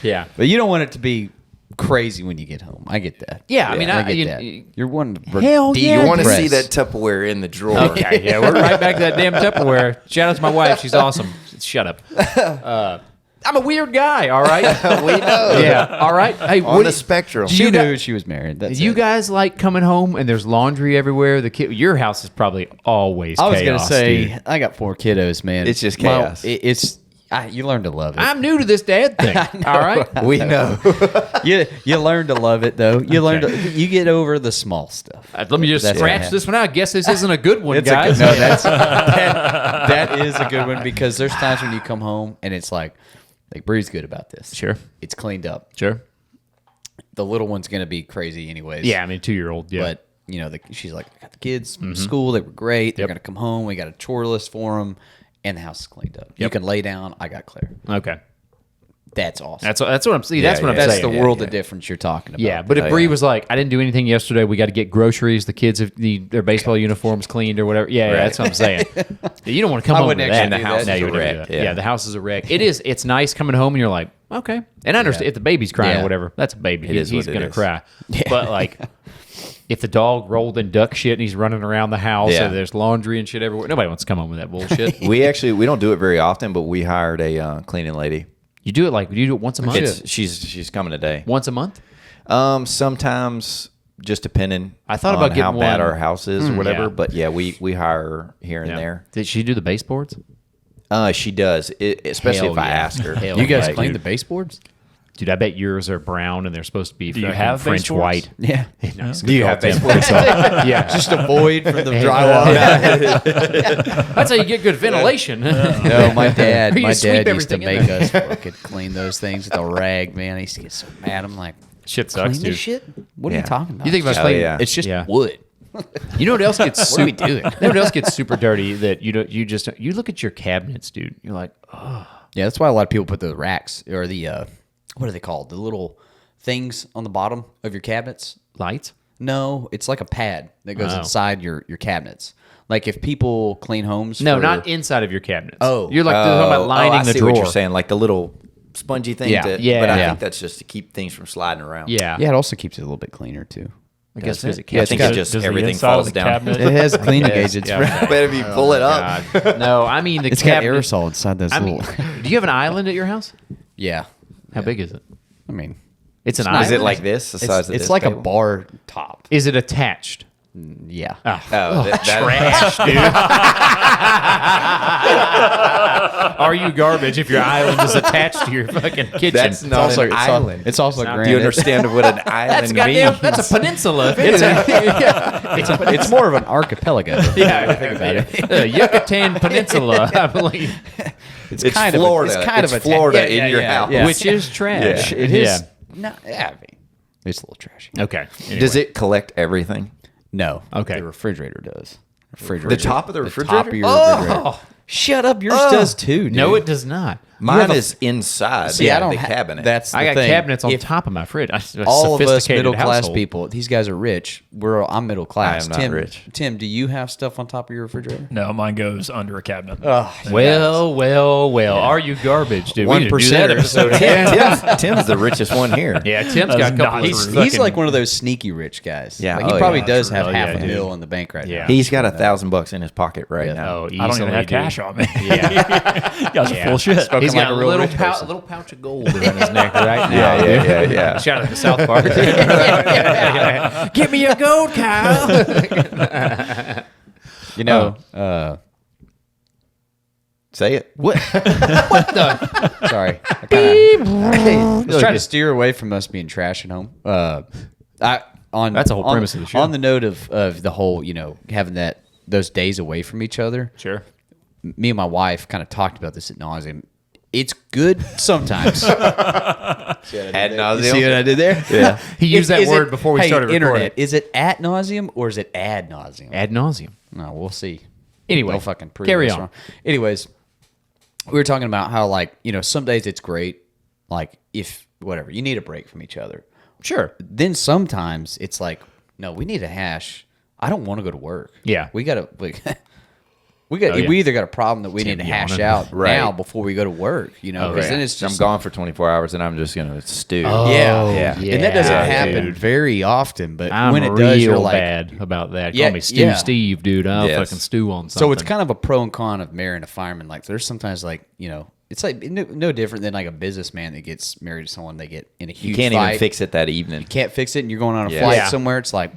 Yeah.
But you don't want it to be crazy when you get home. I get that.
Yeah, I mean,
I
I-
get
you-
that. You're wanting to
Hell yeah.
you want to see
depressed.
that Tupperware in the drawer.
Okay, yeah, we're right back to that damn Tupperware. Shout out to my wife. She's awesome. Shut up. I'm a weird guy, all right?
We know.
Yeah, all right. Hey,
On the spectrum.
She
you
knew she was married. That's
you
it.
guys like coming home and there's laundry everywhere? Your house is probably always
I was
chaos,
gonna say,
dude.
I got 4 kiddos, man.
It's just
Well,
chaos.
you learn to love it.
I'm new to this dad thing, all right?
We know.
you learn to love it though. You get over the small stuff.
Let me just
That's
scratch
what
this one out. I guess this isn't a good one,
It's
guys.
a good, no, that is a good one because there's times when you come home and it's like Bree's good about this.
Sure.
It's cleaned up.
Sure.
The little one's gonna be crazy anyways.
Yeah, I mean, 2-year-old, yeah.
But she's like, I got the kids from school. They were great. They're
Yep.
gonna come home. We got a chore list for them, and the house is cleaned up. You can lay down. I got clear.
Okay.
That's awesome.
That's what I'm saying. That's what I'm
That's
saying.
the world of difference you're talking about.
Yeah, but if Bree was like, I didn't do anything yesterday, we got to get groceries, the kids have their baseball uniforms cleaned or whatever. Yeah, that's what I'm saying. You don't want to come
I
home
wouldn't
to that.
actually do
The house
that.
is
No,
a
you would never
wreck.
do that.
Yeah, the house is a wreck. It's nice coming home and you're like, okay. And I understand if the baby's crying
Yeah.
or whatever, that's a baby.
It is
He's
what it
going to
is.
cry. But like, if the dog rolled in duck shit and he's running around the house
Yeah.
and there's laundry and shit everywhere, nobody wants to come home with that bullshit.
we don't do it very often, but we hired a cleaning lady.
You do it once a month?
She's coming today.
Once a month?
Sometimes just depending.
I thought
on
about
how
getting
bad
one.
our house is or whatever.
yeah.
But yeah, we hire her here and
Yeah.
there.
Did she do the baseboards?
She does, especially
Hell
if I
yeah.
ask her.
Hell
You guys
yeah,
clean
dude.
the baseboards?
Dude, I bet yours are brown and they're supposed to be
you
fucking
have
French
baseboards?
white.
Yeah.
Do you have baseboards?
Yeah.
Just a void from the drywall.
That's how you get good ventilation.
No, my dad
You sweep
used to
everything in
make us fucking clean those things with a rag, man. I used to get so mad. I'm like,
Shit sucks,
clean this
dude.
shit? What are
Yeah.
you talking about?
You think about
Hell
cleaning?
yeah.
it's just
Yeah.
wood.
You know what else gets
What are we
super
doing?
You know what else gets super dirty that you look at your cabinets, dude. You're like, oh,
Yeah, that's why a lot of people put the racks or the what are they called? The little things on the bottom of your cabinets.
lights.
No, it's like a pad that goes
Oh.
inside your cabinets. Like if people clean homes.
No,
for-
not inside of your cabinets.
Oh.
You're like talking about lining
I
the
see
drawer.
what you're saying, like the little spongy thing.
Yeah.
But
Yeah.
I
Yeah.
think that's just to keep things from sliding around.
Yeah,
Yeah, it also keeps it a little bit cleaner too.
I guess because it
Yeah, I
catches.
think
got-
it just
Does the
everything
inside of
falls
the
down.
cabinet-
It has cleaning
Yes,
agents.
yeah,
for-
okay.
But if you pull it up,
God. No, I mean the
It's got
cabinet.
aerosol inside those
I mean,
little.
do you have an island at your house?
Yeah.
How big is it?
I mean,
It's an
not-
island.
is it like this? The size of
it's
this
like
table?
a bar top.
Is it attached?
Yeah.
Oh, that,
Trash, dude. Are you garbage if your island is attached to your fucking kitchen?
That's not an island.
It's also
not-
granite.
Do you understand what an island
That's goddamn.
means?
That's a peninsula.
It's more of an archipelago.
Yeah,
think about it.
Yucatan Peninsula, I believe,
It's,
It's
kind
Florida.
Of. It's kind
It's
of a
Florida
yeah,
in your
yeah,
house.
yeah.
which is trash.
Yeah.
It is. No, yeah, I mean, it's a little trashy.
Okay. Anyway.
Does it collect everything?
No.
Okay.
The refrigerator does. Refrigerator.
The top of the
top
refrigerator?
of your refrigerator. Shut up. Yours does too, dude.
No, it does not.
Mine is inside
See, I don't
the
ha-
cabinet.
That's the
I got
thing.
cabinets on
If
top of my fridge.
all of us
Sophisticated
middle class
household.
people. These guys are rich. I'm middle class.
I am not
Tim,
rich.
Tim, do you have stuff on top of your refrigerator?
No, mine goes under a cabinet.
Well. Are you garbage, dude? We need to do that
1%ers.
episode.
Tim's the richest one here.
Yeah, Tim's
That's
got a couple.
not
He's,
true.
He's
fucking-
like one of those sneaky rich guys.
Yeah.
Like he
Oh,
probably
yeah.
does
True.
have
Oh,
half
yeah,
a
dude.
mil in the bank right
Yeah.
now.
He's got $1,000 in his pocket right now.
Oh, easily,
I don't even have
dude.
cash on me.
Yeah.
You guys are full of shit.
He's
like
got
a
a
real
little,
rich person.
little pouch of gold around his neck right now.
Yeah.
Shout out to South Park. Give me your gold, Kyle.
You know,
Say it.
What?
sorry. I was trying to steer away from us being trash at home.
That's the whole premise of the show.
On the note of the whole, having those days away from each other.
Sure.
Me and my wife kind of talked about this at nauseam. It's good sometimes.
Ad
You see what I did there?
Yeah.
He used that word before we started recording.
Internet, is it at nauseum or is it ad nauseum?
Ad nauseum.
No, we'll see.
Anyway,
They'll fucking prove
carry
us
on.
wrong. Anyways, we were talking about how some days it's great. Like if whatever, you need a break from each other.
Sure.
Then sometimes it's like, no, we need a hash. I don't want to go to work.
Yeah.
We gotta
Oh, yeah.
we either got a problem that we need to hash
yawning.
out
Right.
now before we go to work, because then it's
I'm
just
gone for 24 hours and I'm just going to stew.
yeah.
yeah.
And that doesn't
Yeah,
happen
dude.
very often, but
I'm
when it
real
does, you're like,
bad about that.
Yeah,
Call me Stew
yeah.
Steve, dude. I'll
Yes.
fucking stew on something.
so it's kind of a pro and con of marrying a fireman. Like there's sometimes it's like no different than like a businessman that gets married to someone they get in a huge
You can't
fight.
even fix it that evening.
Can't fix it, and you're going on a
Yeah.
flight
Yeah.
somewhere. It's like,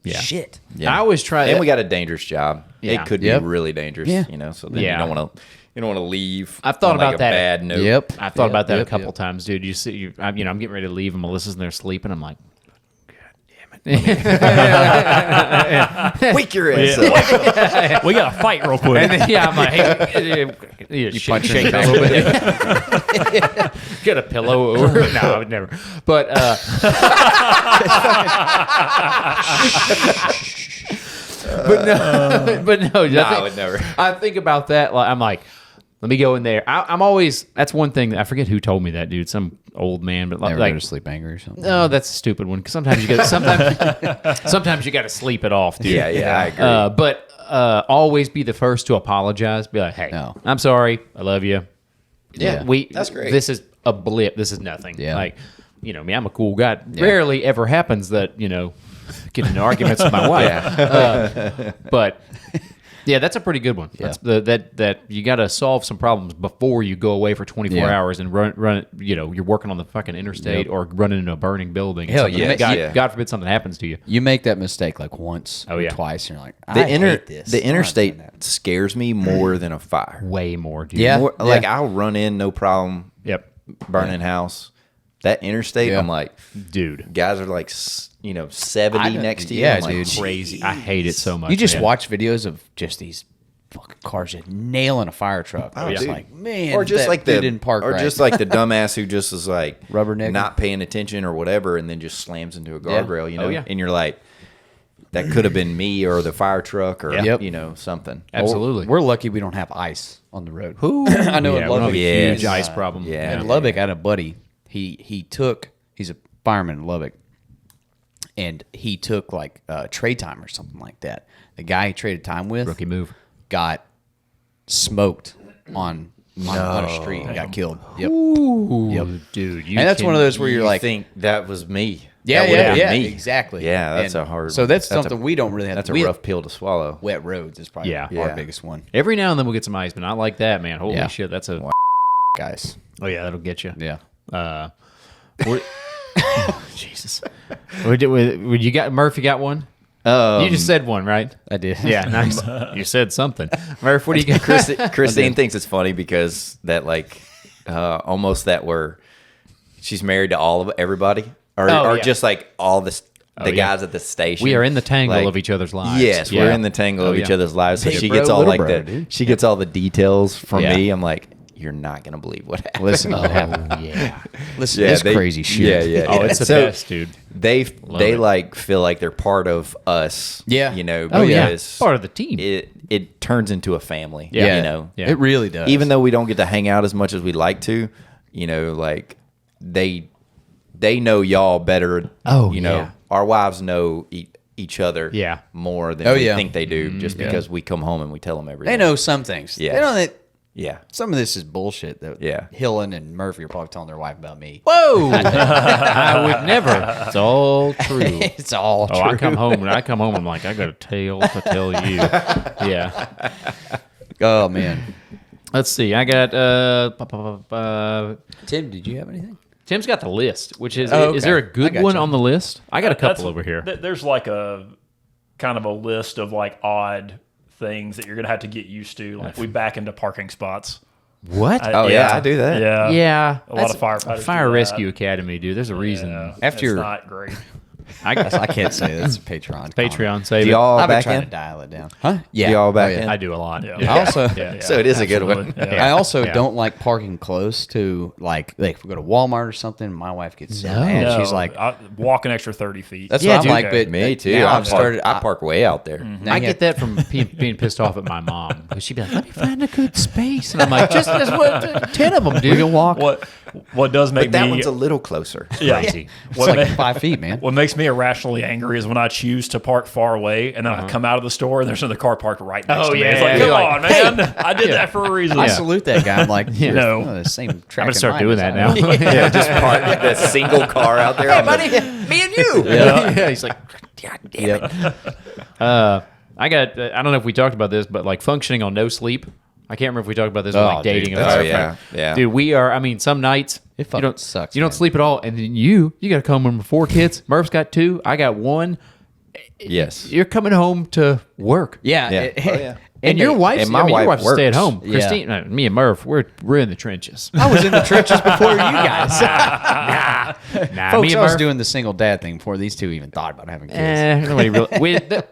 Yeah.
shit.
Yeah.
I always try.
And we got a dangerous job.
Yeah.
It could
Yep.
be really dangerous,
Yeah.
So then
Yeah.
you don't want to leave.
I've thought
on, like,
about
a
that.
bad note.
Yep.
I've thought about that
Yep,
a couple
yep.
times, dude. I'm getting ready to leave, and Melissa's in there sleeping. I'm like, God damn it.
Wake your ass up.
We got to fight real quick.
And then, yeah, I'm like, hey, you
punch her
shake
in
a little bit. Get a pillow over. No, I would never. But but no,
I would never.
I think about that. Like, I'm like, let me go in there. I'm always. That's one thing that I forget who told me that, dude. Some old man, but
Never
like,
go to sleep angry or something.
no, that's a stupid one. Because sometimes you got sometimes you got to sleep it off, dude.
Yeah, I agree.
But always be the first to apologize. Be like, hey,
No.
I'm sorry. I love you.
Yeah.
That's great.
This is a blip. This is nothing.
Yeah.
Like, me, I'm a cool guy. Rarely ever happens that, get into arguments with my wife. But yeah, that's a pretty good one.
Yeah.
That's that you got to solve some problems before you go away for 24
Yeah.
hours and run. You're working on the fucking interstate or running into a burning building. and
Hell,
something-
yeah.
God forbid something happens to you.
You make that mistake like once
Oh,
or
yeah.
twice, and you're like,
The
I hate this.
the
I'm not
interstate
doing that.
scares me more than a fire.
Way more, dude.
Yeah.
Like I'll run in, no problem,
Yep.
burning house. That interstate,
Yeah.
I'm like,
dude.
guys are like, 70 next to you.
yeah,
I'm like,
dude.
Crazy. I hate it so much.
You just
man.
watch videos of just these fucking cars just nailing a fire truck.
Oh,
It's
dude.
like, man,
or just
that
like
dude didn't park
or
right.
just like the dumbass who just is like
Rubbernecking.
not paying attention or whatever, and then just slams into a guardrail. You know,
Oh, yeah.
and you're like, that could have been me or the fire truck or
Yep.
you know something.
Absolutely.
We're lucky we don't have ice on the road.
Who?
I know
yeah,
in
we don't have
Lubbock,
a
yeah,
huge ice problem.
yeah.
in Lubbock, I had a buddy. He's a fireman in Lubbock, and he took like trade time or something like that. The guy he traded time with
Rookie move.
got smoked on a street and got killed. Yep.
Yep. Dude. You
And that's one of those where
You
you're like,
think that was me?
yeah,
That would have
yeah,
been
yeah,
me.
exactly.
Yeah, that's
And
a hard.
So that's
a-
something we don't really have.
That's a
we-
rough pill to swallow.
Wet roads is probably
Yeah.
our
Yeah.
biggest one,
Every now and then we'll get some ice, but not like that, man. Holy
Yeah.
shit. That's a.
guys.
Oh, yeah. That'll get you.
Yeah.
We're- Jesus. Would you got Murphy got one? You just said one, right?
I did.
Yeah, nice. You said something. Murph, what do you got?
Christine thinks it's funny because that like almost that she's married to all of everybody or
Oh, yeah.
just like all the
yeah.
guys at the station.
We are in the tangle
Like,
of each other's lives.
Yes,
Yeah.
we're in the tangle of
Oh,
each
yeah.
other's lives. So
Big
she
bro,
gets all
little
like
bro,
the
dude.
she gets all the details from
Yeah.
me. I'm like, you're not gonna believe what happened.
Listen,
Oh, yeah.
listen, this crazy shit.
Yeah, yeah.
Oh,
yeah.
it's the
So
best, dude.
They
it.
like feel like they're part of us.
Yeah.
you know.
Oh, yeah.
because
Part of the team.
It turns into a family.
Yeah.
you know.
Yeah.
It really does.
Even though we don't get to hang out as much as we'd like to, you know, like they know y'all better.
Oh,
you know,
yeah.
our wives know each other.
Yeah.
more than
Oh,
we
yeah.
think they do, just because we come home and we tell them everything.
they know some things.
Yeah.
They know that
Yeah,
some of this is bullshit. That
Yeah.
Hillen and Murphy are probably telling their wife about me.
Whoa! I would never. It's all true.
It's all
Oh,
true.
I come home. When I come home, I'm like, I got a tale to tell you. Yeah.
Oh man,
Let's see. I got.
Tim, did you have anything?
Tim's got the list. Which is
Oh,
is there a
okay. I
good
got
one
you.
on the list? I got a couple
That's-
over here.
There's like a kind of a list of like odd things that you're gonna have to get used to. Like we back into parking spots.
What?
Oh, yeah, I do that.
Yeah,
yeah.
A lot
That's
of firefighters
Fire
do that.
Rescue Academy, dude. There's a reason.
Yeah,
After
it's
your-
not great.
I
I can't say that's Patreon.
Patreon save
Do
it.
y'all
I've been
back
trying
in?
to dial it down. Huh? Yeah.
Do y'all back
Oh, yeah.
in?
I do a lot.
Yeah.
Yeah.
I also,
Yeah.
So it is a good one.
Absolutely. Yeah.
I also
Yeah.
don't like parking close to like if we go to Walmart or something. My wife gets so
No.
mad.
No,
She's like,
I walk an extra 30 feet.
"That's
Yeah,
what I'm
dude.
like."
Okay.
But
Me too.
Now
I
I've started.
I park way out there.
now
I
you
get that from being pissed off at my mom. She'd be like, "Let me find a good space," and I'm like, "Just what? 10 of them, dude.
We can walk.
What does make
But that
me
one's a little closer.
yeah.
Crazy.
It's
What,
like
ma-
5 feet, man.
what makes me irrationally angry is when I choose to park far away and then
Uh-huh.
I come out of the store and there's another car parked right next
Oh,
to me.
yeah.
It's like,
You're
come
like,
on, man. I did that for a reason.
I salute that guy. I'm like,
Yeah.
No.
the same track.
I'm gonna start doing that now."
Yeah, just park that single car out there. Hey, buddy,
Me and you. Yeah. He's like, "God damn it." I got. I don't know if we talked about this, but like functioning on no sleep. I can't remember if we talked about this with
Oh,
like dating.
dude.
and
Oh,
stuff.
yeah. Yeah.
Dude, we are. I mean, some nights
It
you
fucking
don't
sucks,
You don't
man.
sleep at all, and then you got to come home with 4 kids. Murph's got 2. I got 1.
Yes.
You're coming home to work.
Yeah.
Yeah.
it-
Oh, yeah.
And your wife's,
and my
I mean, your
wife
wife's stay at
works.
home.
Yeah.
Christine, me and Murph, we're in the trenches.
I was in the trenches before you guys.
Nah,
Folks,
me and
I was
Murph,
doing the single dad thing before these two even thought about having kids.
nobody really.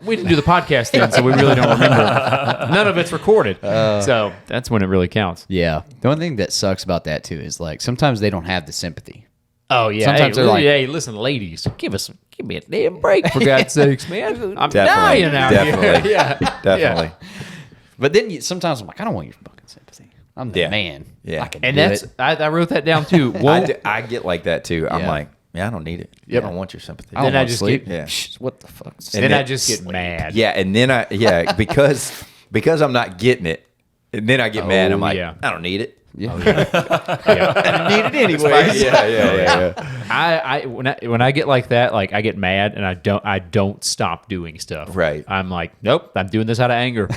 We didn't do the podcast then, so we really don't remember. None of it's recorded, so that's when it really counts.
Yeah. The only thing that sucks about that too is like sometimes they don't have the sympathy.
Oh yeah.
Sometimes
hey,
they're like-
hey, listen, ladies, give me a damn break for God's sakes, man. I'm
Definitely.
dying out
Definitely.
here. Yeah,
Definitely.
But then sometimes I'm like, I don't want your fucking sympathy. I'm the
Yeah.
man.
Yeah.
I can
And
do
that's
it.
I wrote that down too.
I get like that too. I'm
Yeah.
like, man, I don't need it.
Yep.
I don't want your sympathy.
Then
don't
I
wanna
just
sleep.
get
Yeah.
Shh, what the fuck?
then
then
I just get mad.
Yeah, and then because I'm not getting it, and then I get mad. I'm like,
yeah.
I don't need it.
Yeah.
Yeah.
need it anyways.
Yeah.
I when I get like that, like I get mad and I don't stop doing stuff.
Right.
I'm like, nope, I'm doing this out of anger.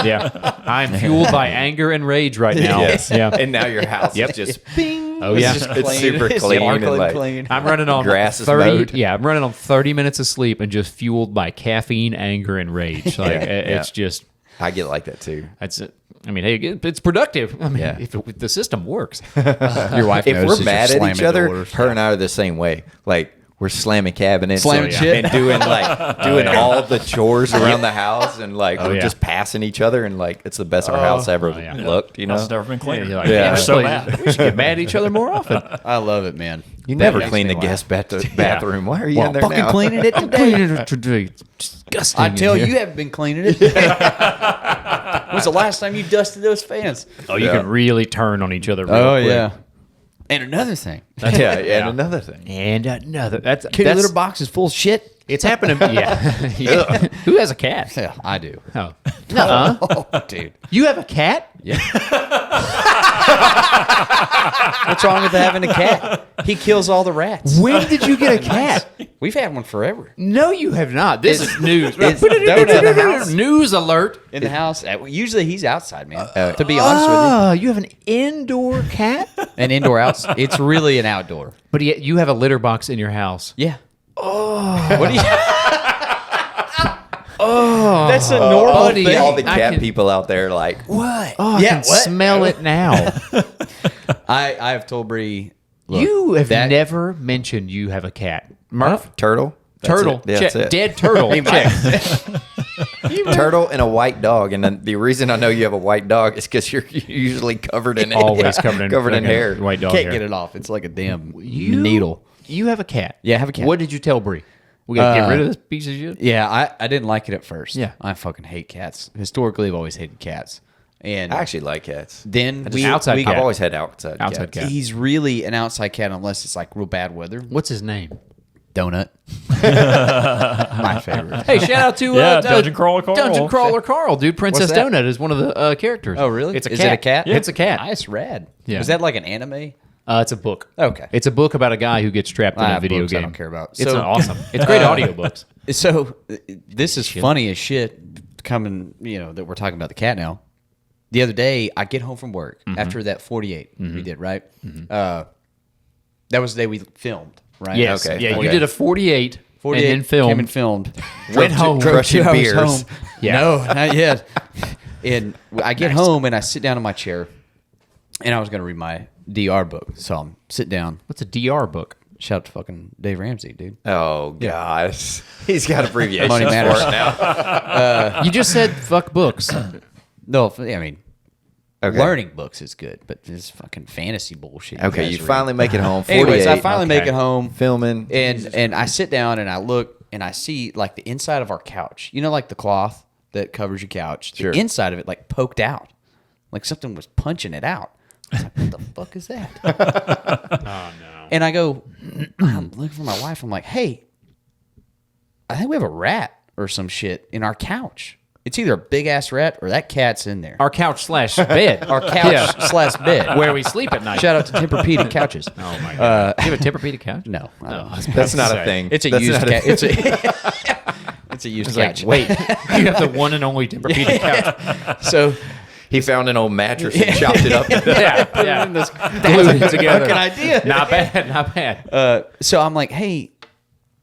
Yeah. I'm fueled by anger and rage right now.
Yes.
Yeah.
And now your house
Yep.
is just
Oh yeah.
it's super clean and like
I'm running on
Grass is
30.
mowed.
Yeah, I'm running on 30 minutes of sleep and just fueled by caffeine, anger, and rage. Like
Yeah,
it's
yeah.
just
I get like that too.
that's it. I mean, hey, it's productive. I mean,
Yeah.
if the system works.
Your wife
If
notices
we're mad
you're
at each
slamming
other,
doors.
her and I are the same way. Like we're slamming cabinets,
Slamming shit.
and doing all the chores around the house, and like we're
yeah.
just passing each other, and like it's the best our house ever
yeah.
looked. You know,
It's never been cleaner.
You're like,
Yeah.
this
So
place-
mad.
we should get mad at each other more often.
I love it, man.
you never
makes
clean
me
the
laugh.
guest bathroom. Why are you in there
Fucking
now?
cleaning it today.
Disgusting.
I tell
in
you,
here.
you haven't been cleaning it. When's the last time you dusted those fans?
Oh, you
Yeah.
can really turn on each other. Real quick.
And another thing,
Yeah, and another thing.
And another. That's
kitty litter box is full of shit.
It's happening. Yeah. Yeah. Who has a cat?
Yeah, I do.
Oh. Nuh-uh.
Oh, dude.
You have a cat?
What's wrong with having a cat? He kills all the rats.
When did you get a cat?
We've had one forever.
No, you have not. This is news.
It's Donut in the house.
News alert.
In the house. Usually he's outside, man. To be honest with
Oh, you have an indoor cat?
you. An indoor outs. It's really an outdoor.
But yet you have a litter box in your house.
Yeah. Oh. What do you Oh. That's a normal
buddy,
thing.
All the
I
cat
can-
people out there, like, what?
Oh, I
Yeah,
can
what?
smell it now.
I have told Bree. Look,
You have
that-
never mentioned you have a cat. Murph?
Turtle. That's
Turtle.
it. That's
Check.
it.
Dead turtle. Check.
Turtle and a white dog, and then the reason I know you have a white dog is because you're usually covered in
Always covered in
covered in
fucking
hair.
White dog
Can't
hair.
get it off. It's like a damn
You-
needle.
You have a cat.
Yeah, I have a cat.
What did you tell Bree? We gotta get rid of this piece of shit.
Yeah, I didn't like it at first.
Yeah.
I fucking hate cats. Historically, I've always hated cats. And
I actually like cats.
then
outside cat.
I've always had outside
Outside
cats.
cat.
He's really an outside cat unless it's like real bad weather.
What's his name?
Donut. My favorite.
Hey, shout out to
Yeah, Dungeon Crawler Carl.
Dungeon Crawler Carl, dude. Princess
What's that?
Donut is one of the characters.
Oh, really?
It's a
Is
cat.
it a cat?
It's a cat.
Nice, rad.
Yeah.
Was that like an anime?
It's a book.
Okay.
It's a book about a guy who gets trapped in
I
a
have
video
books I
game.
don't care about.
It's
So-
awesome. It's great audiobooks.
So this is funny as shit coming, that we're talking about the cat now. The other day, I get home from work after that 48 we did, right? That was the day we filmed, right?
Yes.
Okay.
Yeah, you
Okay.
did a 48,
48
and then filmed.
came and filmed.
Went home.
Drove
crushing
2 hours
beers.
home.
Yeah.
No, not yet. And I get home and I sit down in my chair, and I was going to read my DR book. So I'm sit down.
What's a DR book?
Shout out to fucking Dave Ramsey, dude.
Oh gosh, he's got abbreviations
Money
for
matters.
it now.
You just said fuck books.
No, I mean,
Okay.
learning books is good, but this fucking fantasy bullshit.
Okay,
guys
you
read.
finally make it home. 48,
Anyways, I finally make
Okay.
it home.
filming.
And I sit down and I look and I see like the inside of our couch. You know, like the cloth that covers your couch.
Sure.
The inside of it like poked out, like something was punching it out. I was like, what the fuck is that?
Oh no.
And I go, I'm looking for my wife. I'm like, hey, I think we have a rat or some shit in our couch. It's either a big ass rat or that cat's in there.
Our couch / bed.
Our couch
Yeah.
/ bed.
Where we sleep at night.
Shout out to Tempur-Pedic couches.
Oh my god. Do you have a Tempur-Pedic couch?
No, I don't.
That's not a thing.
It's a
That's
used
not
couch. It's a it's a used
It's like,
couch.
wait, you have the one and only Tempur-Pedic couch.
So
He found an old mattress and chopped it up.
Yeah, yeah. Glued it together.
fucking idea.
Not bad, not bad.
So I'm like, hey,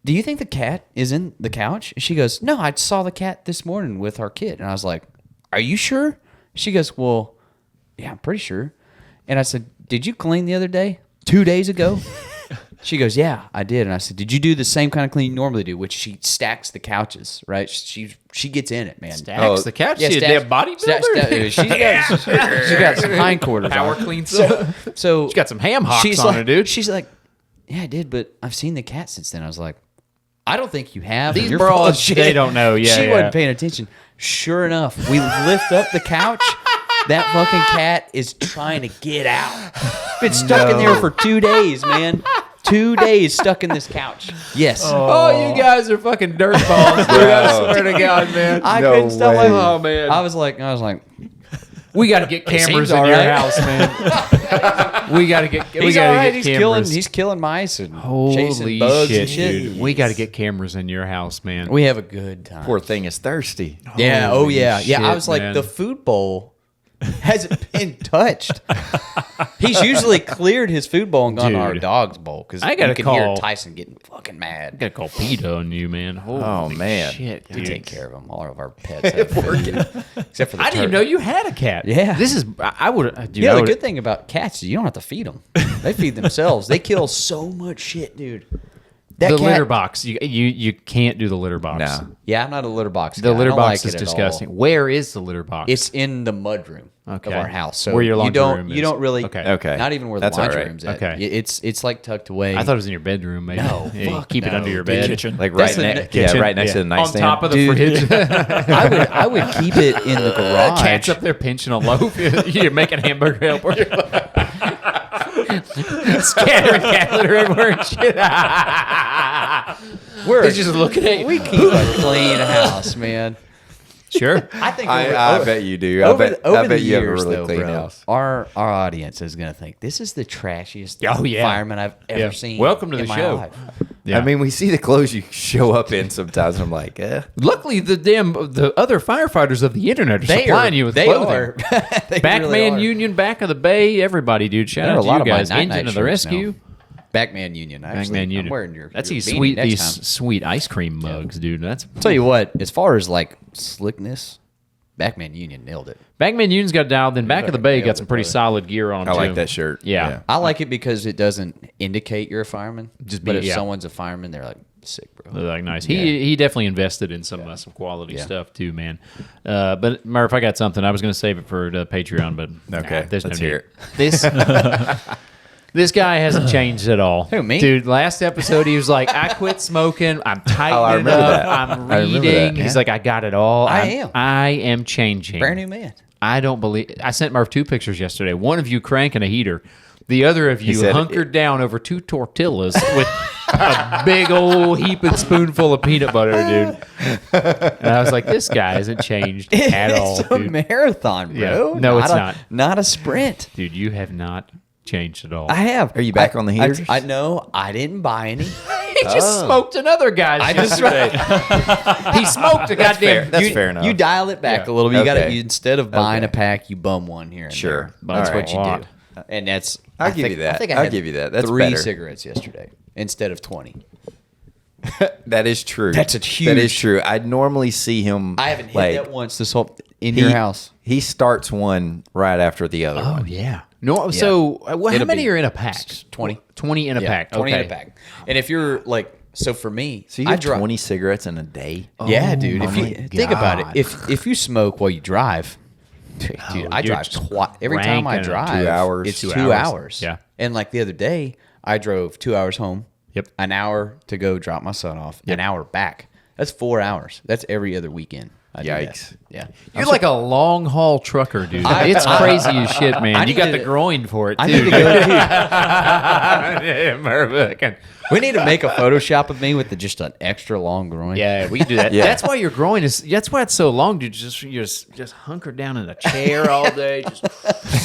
do you think the cat is in the couch? And she goes, no, I saw the cat this morning with our kid. And I was like, are you sure? She goes, well, yeah, I'm pretty sure. And I said, did you clean the other day? 2 days ago? She goes, yeah, I did. And I said, did you do the same kind of cleaning you normally do, which she stacks the couches, right? She gets in it, man.
Stacks the couch.
Yeah,
She a
stacks-
damn bodybuilder.
She got some hindquarters
Power
on.
clean
So
She got some ham hocks
she's
on
like,
her, dude.
She's like, yeah, I did, but I've seen the cat since then. I was like, I don't think you have.
These
You're full of
broads,
shit.
they don't know. Yeah,
she
yeah.
wasn't paying attention. Sure enough, we lift up the couch. That fucking cat is trying to get out. Been stuck in there for 2 days, man. 2 days stuck in this couch. Yes.
Oh, you guys are fucking dirtballs, dude. I swear to God, man.
I
No
couldn't stop
way.
laughing.
Oh, man.
I was like,
We got to get cameras
seems
in
all
your
right.
house, man. We got to get. We
he's
got
all
to
right.
get
He's
cameras.
killing mice and
Holy
chasing bugs
shit,
and shit.
dude! We got to get cameras in your house, man.
We have a good time.
Poor thing is thirsty.
Yeah.
Holy
Yeah. I
shit,
was like,
man.
the food bowl hasn't been touched. He's usually cleared his food bowl and gone to our
Dude.
dog's bowl because
I gotta
you can hear
call-
Tyson getting fucking mad.
I gotta call PETA on you, man. Holy
man.
shit,
We
dude.
take care of him. All of our pets have food, except for the
I didn't even know you had a cat.
Yeah.
This is. I would. Dude,
Yeah,
I
the
would-
good thing about cats is you don't have to feed them. They feed themselves. They kill so much shit, dude. That
the
cat-
litter box. You can't do the litter box.
No.
Yeah, I'm not a litter box.
The
guy. I
litter
don't
box
like
is
it at all.
disgusting. Where is the litter box?
It's in the mudroom
Okay.
of our house. So
Where your laundry room
you
is.
don't really
Okay.
Not even where
That's
the
all
laundry
right.
room's at.
Okay.
It's like tucked away.
I thought it was in your bedroom. Maybe.
No,
Yeah, you
fuck
keep it
no,
under your
dude.
bed.
Kitchen.
Like
That's
right
the
next, yeah,
Kitchen,
right next to the
on
nightstand.
top of the
Dude.
fridge.
I would keep it in the garage.
Cat's up there pinching a loaf. You're making hamburger helper. Scattering cat litter everywhere and shit. He's just looking at you.
We keep a clean house, man.
Sure.
I think
I bet you do. I bet
the
you have a
years,
really
though,
clean
bro,
house.
Our audience is gonna think this is the trashiest
Oh, yeah.
fireman I've ever
Yeah.
seen.
Welcome to
in
the
my
show.
life.
Yeah.
I mean, we see the clothes you show up in sometimes. And I'm like,
Luckily, the other firefighters of the internet are
They
supplying
are.
you with
They
clothing.
are. They
Backman
really are.
Union, Back of the Bay, everybody, dude. Shout
There are
out
a
to
lot
you
of my
guys.
night-night
Engine of the
shirts
rescue.
now. Backman Union. Actually,
Backman
I'm
Union.
wearing your
That's
your
these
beanie
sweet,
next
these
time.
sweet ice cream mugs, dude. That's
Tell you what, as far as like slickness, Backman Union nailed it.
Backman Union's got dialed in. Back of the Bay got some pretty solid gear on.
I
too.
like that shirt.
Yeah.
I like it because it doesn't indicate you're a fireman.
Just
but
be-
if
yeah.
someone's a fireman, they're like sick, bro.
They're like nice. He definitely invested in some quality
Yeah.
stuff too, man. But Murph, I got something. I was going to save it for the Patreon, but
Okay,
there's
let's
no
hear
need.
it.
This this guy hasn't changed at all.
Who, me?
Dude, last episode he was like, I quit smoking. I'm tightening
I
it
remember
up.
that.
I'm
I remember
reading.
that,
He's
yeah.
like, I got it all.
I
am changing.
Brand new man.
I don't believe. I sent Murph 2 pictures yesterday. One of you cranking a heater. The other of you
said
hunkered down over 2 tortillas with a big old heaping spoonful of peanut butter, dude. And I was like, this guy hasn't changed at all,
It's a
dude.
marathon, bro.
Yeah. No, it's not.
Not a sprint.
Dude, you have not changed at all.
I have.
Are you back on the heaters?
I know. I didn't buy any.
He just smoked another guy's
I just
yesterday. He smoked a goddamn.
That's
you,
fair enough.
You dial it back
Yeah.
a little bit. You got
Okay.
to instead of buying
Okay.
a pack, you bum one here and
Sure.
there. That's
All
what
right.
you
A lot.
do. And that's.
I'll
I
give
think-
you that.
I think I
I'll
had
give you that. That's
3
better.
cigarettes yesterday instead of 20.
That is true.
That's a
That
huge-
is true. I'd normally see him.
I haven't hit
like,
that once this whole in your house.
He starts one right after the other
Oh
one.
yeah. No. So how
It'll
many
be
are in a pack?
20.
20 in a
Yeah,
pack.
20
okay.
in a pack. And if you're like, so for me,
So you
I
have
drive
20 cigarettes in a day?
Yeah,
Oh
dude. If
my
you think about
God.
it, if you smoke while you drive, dude, I
you're
drive
just
every time I
cranking them.
drive.
2 hours.
It's
2
2
hours.
hours.
Yeah.
And like the other day, I drove 2 hours home.
Yep.
An hour to go drop my son off. An hour back. That's 4 hours. That's every other weekend. I do that.
Yikes.
Yeah.
You're like a long haul trucker, dude.
I-
It's crazy as shit, man.
I
You got
need
the
to-
groin for it,
I
too.
need to go too.
Yeah, Merv.
We need to make a Photoshop of me with just an extra long groin.
Yeah, we can do that.
Yeah.
That's why your groin is. That's why it's so long, dude. You just hunker down in a chair all day. Just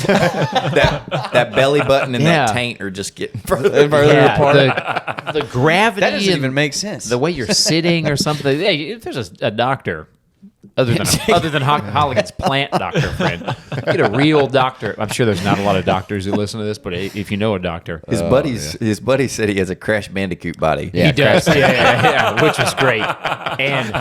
That belly button and
Yeah.
that taint are just getting further.
yeah,
apart.
the gravity.
That doesn't
and
even make sense.
the way you're sitting or something. Hey, if there's a doctor. Other than Holligan's plant doctor friend, get a real doctor. I'm sure there's not a lot of doctors who listen to this, but if you know a doctor,
His buddy said he has a Crash Bandicoot body.
Yeah.
he does, yeah, which is great and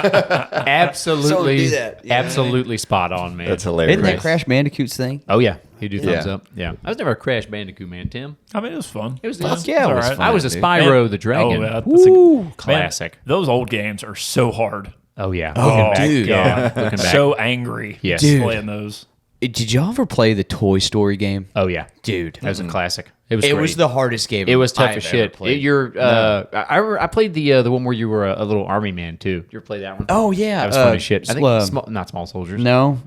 absolutely,
do that. Yeah.
absolutely spot on, man.
That's hilarious.
Isn't that Crash Bandicoot's thing?
Oh yeah, he do thumbs
Yeah.
up. Yeah, I was never a Crash Bandicoot man, Tim.
I mean, it was fun.
It was
Fuck yeah, it was
alright.
fun.
I was a
dude.
Spyro the Dragon.
Oh, yeah, that's
Woo,
man,
classic.
those old games are so hard.
Oh yeah.
Oh,
Looking back,
dude.
yeah. Looking back.
So angry.
Yes.
Dude.
Playing those.
Did y'all ever play the Toy Story game?
Oh yeah,
Dude.
that was a classic. It was.
It
great.
was the hardest game
It was tough
I've
as
ever
shit.
played.
I played the one where you were a little army man too. You ever play that one?
Oh, yeah.
that was fun as shit. I think not small soldiers.
No.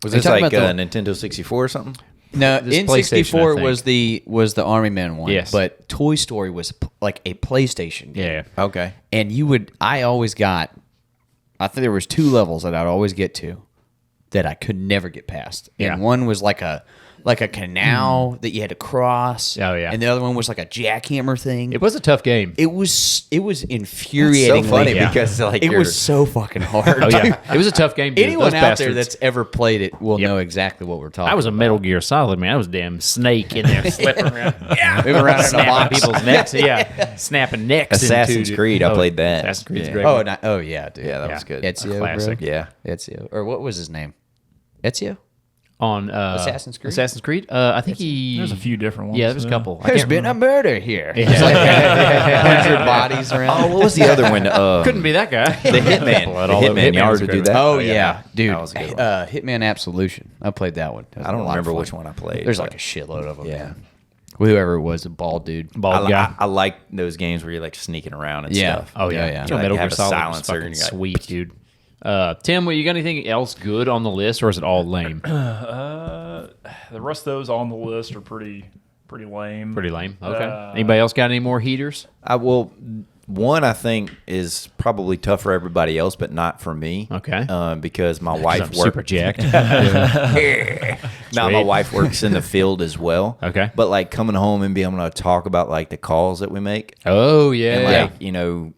Was
Are you
this
talking
like
about
Nintendo 64 or something?
No,
This PlayStation, I
N64
think.
was the Army Man one.
Yes.
But Toy Story was like a PlayStation game.
Yeah.
Okay.
And I think there was 2 levels that I'd always get to that I could never get past.
Yeah.
And one was like a like a canal that you had to cross.
Oh, yeah.
And the other one was like a jackhammer thing.
It was a tough game.
It was infuriating.
so funny
Yeah.
because like
It
you're-
was so fucking hard.
Oh yeah, it was a tough game. Dude.
Anyone
Those
out there
bastards.
that's ever played it will
Yep.
know exactly what we're talking about.
I was a Metal Gear Solid man. I was a damn snake in there slipping around. Yeah,
Moving around in a
snapping
box.
people's necks. Yeah, snapping necks.
Assassin's Creed, I played that.
Assassin's Creed's
Yeah.
great.
Oh,
one.
yeah, dude.
Yeah, that
Yeah.
was good.
Ezio,
classic.
bro.
Yeah.
Ezio. Or what was his name? Ezio?
On
Assassin's Creed?
Assassin's Creed. I think
There's a few different ones.
Yeah, there's a couple. I
There's
can't
been a
remember.
murder here. It's like 100 bodies around.
Oh, what was the other one?
Couldn't be that guy.
The Hitman.
Blood
The
all over.
Hitman. You
Hitman was
already
a
do
great
that?
Oh, yeah. Dude.
That was a good one.
Hitman Absolution. I played that one. That was
I don't
a lot of
remember
fun.
which one I played.
There's
but
like a shitload of them.
Yeah.
Man. Whoever it was, a bald dude.
Bald guy.
I like those games where you're like sneaking around and
Yeah.
stuff.
Oh yeah,
Yeah.
You know,
Like,
Metal
have
Gear
a
Solid was
silencer
fucking
and you're like-
sweet, dude. Tim, you got anything else good on the list, or is it all lame?
The rest of those on the list are pretty lame.
Pretty lame. Okay. Anybody else got any more heaters?
One I think is probably tough for everybody else, but not for me.
Okay.
Because my
'Cause
wife
I'm super
works.
jacked.
Now my wife works in the field as well.
Okay.
But like coming home and being able to talk about like the calls that we make,
Oh yeah.
and like you know,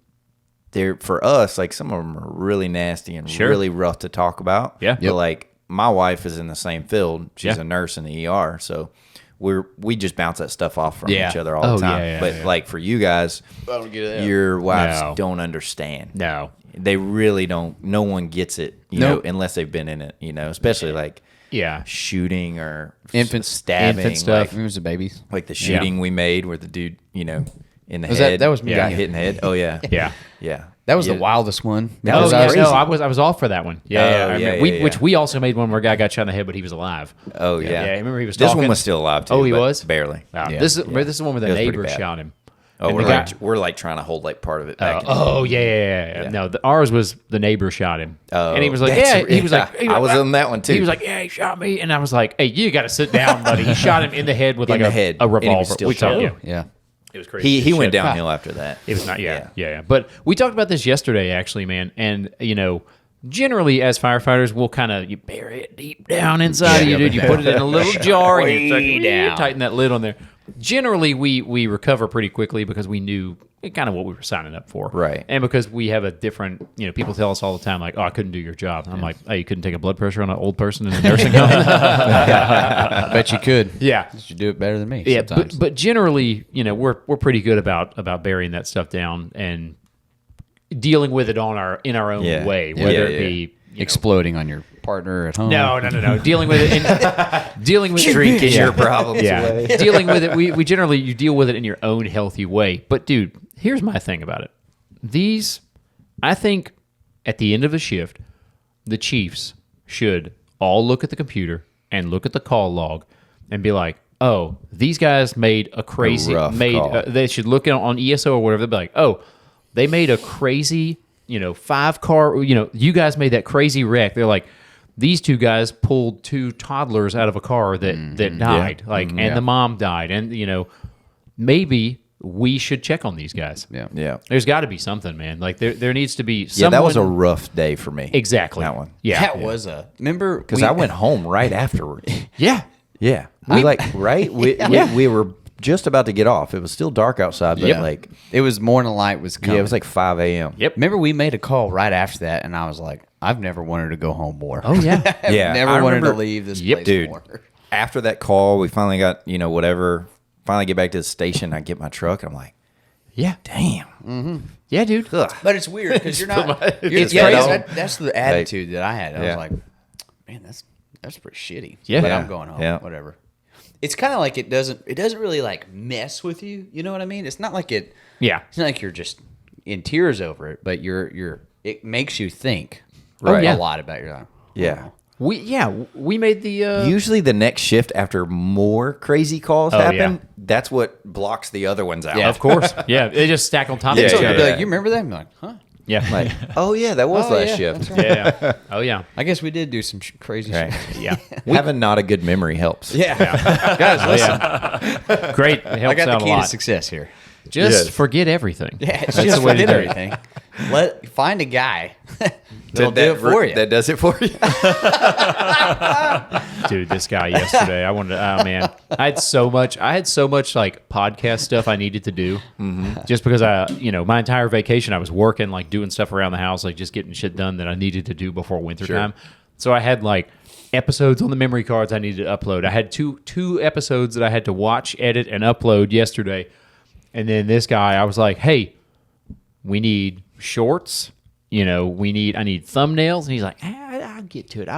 they're for us like some of them are really nasty and
Sure.
really rough to talk about.
Yeah.
But
Yep.
like my wife is in the same field. She's
Yeah.
a nurse in the ER, so we just bounce that stuff off from
Yeah.
each other all
Oh,
the time.
yeah,
but
yeah.
like for you guys, your wives
No.
don't understand.
No.
They really don't. No one gets it, you
Nope.
know, unless they've been in it, you know, especially like
Yeah.
shooting or
Infant
stabbing,
infant stuff.
It was the babies.
like the shooting we made where the dude, you know, in the
Was that-
head.
that was me.
got
Yeah.
hit in the head. Oh yeah,
Yeah.
yeah.
That was
Yeah.
the wildest one.
That
Oh
was
yeah,
crazy.
no, I was off for that one. Yeah,
Oh,
yeah, I
yeah,
remember.
yeah,
Which
yeah.
we also made one where a guy got shot in the head, but he was alive.
Oh yeah.
Yeah, I remember he was
This
talking.
one was still alive too.
Oh, he
but
was?
barely.
Wow.
Yeah.
This is the one where the
It was pretty
neighbor
bad.
shot him.
Oh,
And
we're
the
like
guy-
we're like trying to hold like part of it back.
Oh yeah. No, ours was the neighbor shot him.
Oh,
And he was like,
that's
yeah. He
right.
was like,
I was on that one too.
He was like, yeah, he shot me, and I was like, hey, you got to sit down, buddy. He shot him in the head with
In
like
the head,
a
and he was
revolver.
still
We talked.
shot.
Yeah,
Yeah.
it was crazy.
he
as
went
shit.
downhill after that.
It was not. Yeah. But we talked about this yesterday, actually, man. And you know, generally as firefighters, we'll kind of you bury it deep down inside of you, dude. You put it in a little jar and you
Way down.
tighten that lid on there. Generally, we recover pretty quickly because we knew kind of what we were signing up for,
Right.
And because we have a different, you know, people tell us all the time like, "Oh, I couldn't do your job." I'm like, "Oh, you couldn't take a blood pressure on an old person in a nursing home."
I bet you could.
Yeah.
You do it better than me.
Yeah,
sometimes.
but generally, you know, we're pretty good about burying that stuff down and dealing with it in our own
Yeah.
way,
Yeah,
whether
yeah,
it be
exploding on your partner at home.
no, dealing with it dealing with
Drinking
yeah.
your problems
yeah.
away.
Dealing with it, we generally you deal with it in your own healthy way. But dude, here's my thing about it. I think at the end of a shift, the Chiefs should all look at the computer and look at the call log and be like, "Oh, these guys made a crazy
rough call.
They should look on ESO or whatever. They'll be like, "Oh, they made a crazy, 5-car, you guys made that crazy wreck." They're like, "These two guys pulled 2 toddlers out of a car that died, and the mom died, and maybe we should check on these guys."
Yeah.
Yeah.
There's got to be something, man. Like there needs to be
Yeah,
someone.
that was a rough day for me.
exactly
That one.
Yeah,
That was a. Remember?
Because I went home right afterwards.
yeah.
Yeah. We were just about to get off. It was still dark outside, but like
It was morning light was coming.
it was like 5 a.m.
Yep.
Remember, we made a call right after that, and I was like, I've never wanted to go home more.
Oh yeah.
I've
Yeah,
never
I
wanted to
remember-
leave this
Yep,
place
dude.
more.
After that call, we finally got, whatever. Finally get back to the station. I get my truck. I'm like,
Yeah.
damn.
Yeah, dude.
Ugh.
But it's weird because you're not.
It's
yeah,
crazy.
that's the attitude that I had. I
Yeah.
was like, man, that's pretty shitty.
Yeah.
But
Yeah.
I'm going home.
Yeah.
Whatever. It's kind of like it doesn't really like mess with you. You know what I mean? It's not like it.
Yeah.
It's not like you're just in tears over it, but it makes you think
Right.
yeah.
a lot about your life.
Yeah.
We made the
Usually the next shift after more crazy calls
Oh,
happen,
yeah.
that's what blocks the other ones out.
Yeah.
of course. Yeah, they just stack on top
Yeah,
of each
So
yeah,
you'd
other.
be like, you remember that? I'm like, huh?
Yeah.
Like, oh yeah, that was
Oh,
last
yeah,
shift.
that's right.
yeah. Oh yeah.
I guess we did do some crazy
Right.
shit.
Yeah.
Having not a good memory helps.
Yeah. Guys, listen.
Great. It helps
I got
out
the
a
key to
lot.
success here.
Just
Yes.
forget everything.
Yeah, it's
That's
just
the way to
forget
do it.
everything. Find a guy that'll do it for you.
That does it for you.
Dude, this guy yesterday, I wanted to, oh man, I had so much like podcast stuff I needed to do just because my entire vacation I was working, like doing stuff around the house, like just getting shit done that I needed to do before wintertime. So I had like episodes on the memory cards I needed to upload. I had two episodes that I had to watch, edit, and upload yesterday. And then this guy, I was like, hey, we need shorts. I need thumbnails. And he's like, I'll get to it.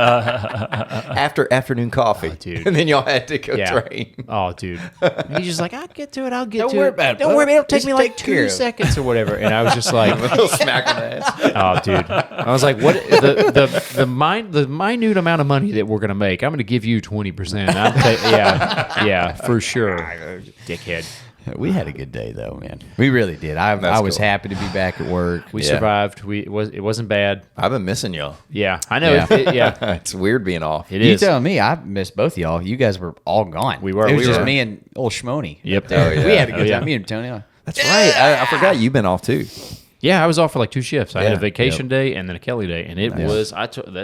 After afternoon coffee.
Oh, dude.
And then y'all had to go train.
Oh, dude. And he's just like, I'll get to it.
Don't worry about it.
Don't worry about it. It'll take
Just
me like
take care
2
of it."
seconds or whatever. And I was just like,
Smack on the ass.
oh, dude. I was like, what? The minute amount of money that we're going to make, I'm going to give you 20%. Yeah, for sure. Dickhead.
We had a good day though, man. We really did. I was
cool.
happy to be back at work.
We survived. It wasn't bad.
I've been missing y'all.
Yeah, I know.
Yeah.
It's weird being off.
It
You
is.
telling me I missed both of y'all. You guys were all gone.
We were.
It was
We
just
were.
me and old Schmoney.
Yep.
Oh, yeah.
We had a good
Oh, yeah.
time. Me and Tony.
That's right. I forgot you've been off too.
Yeah, I was off for like 2 shifts. I had a
Yeah.
vacation day and then a Kelly day, and it was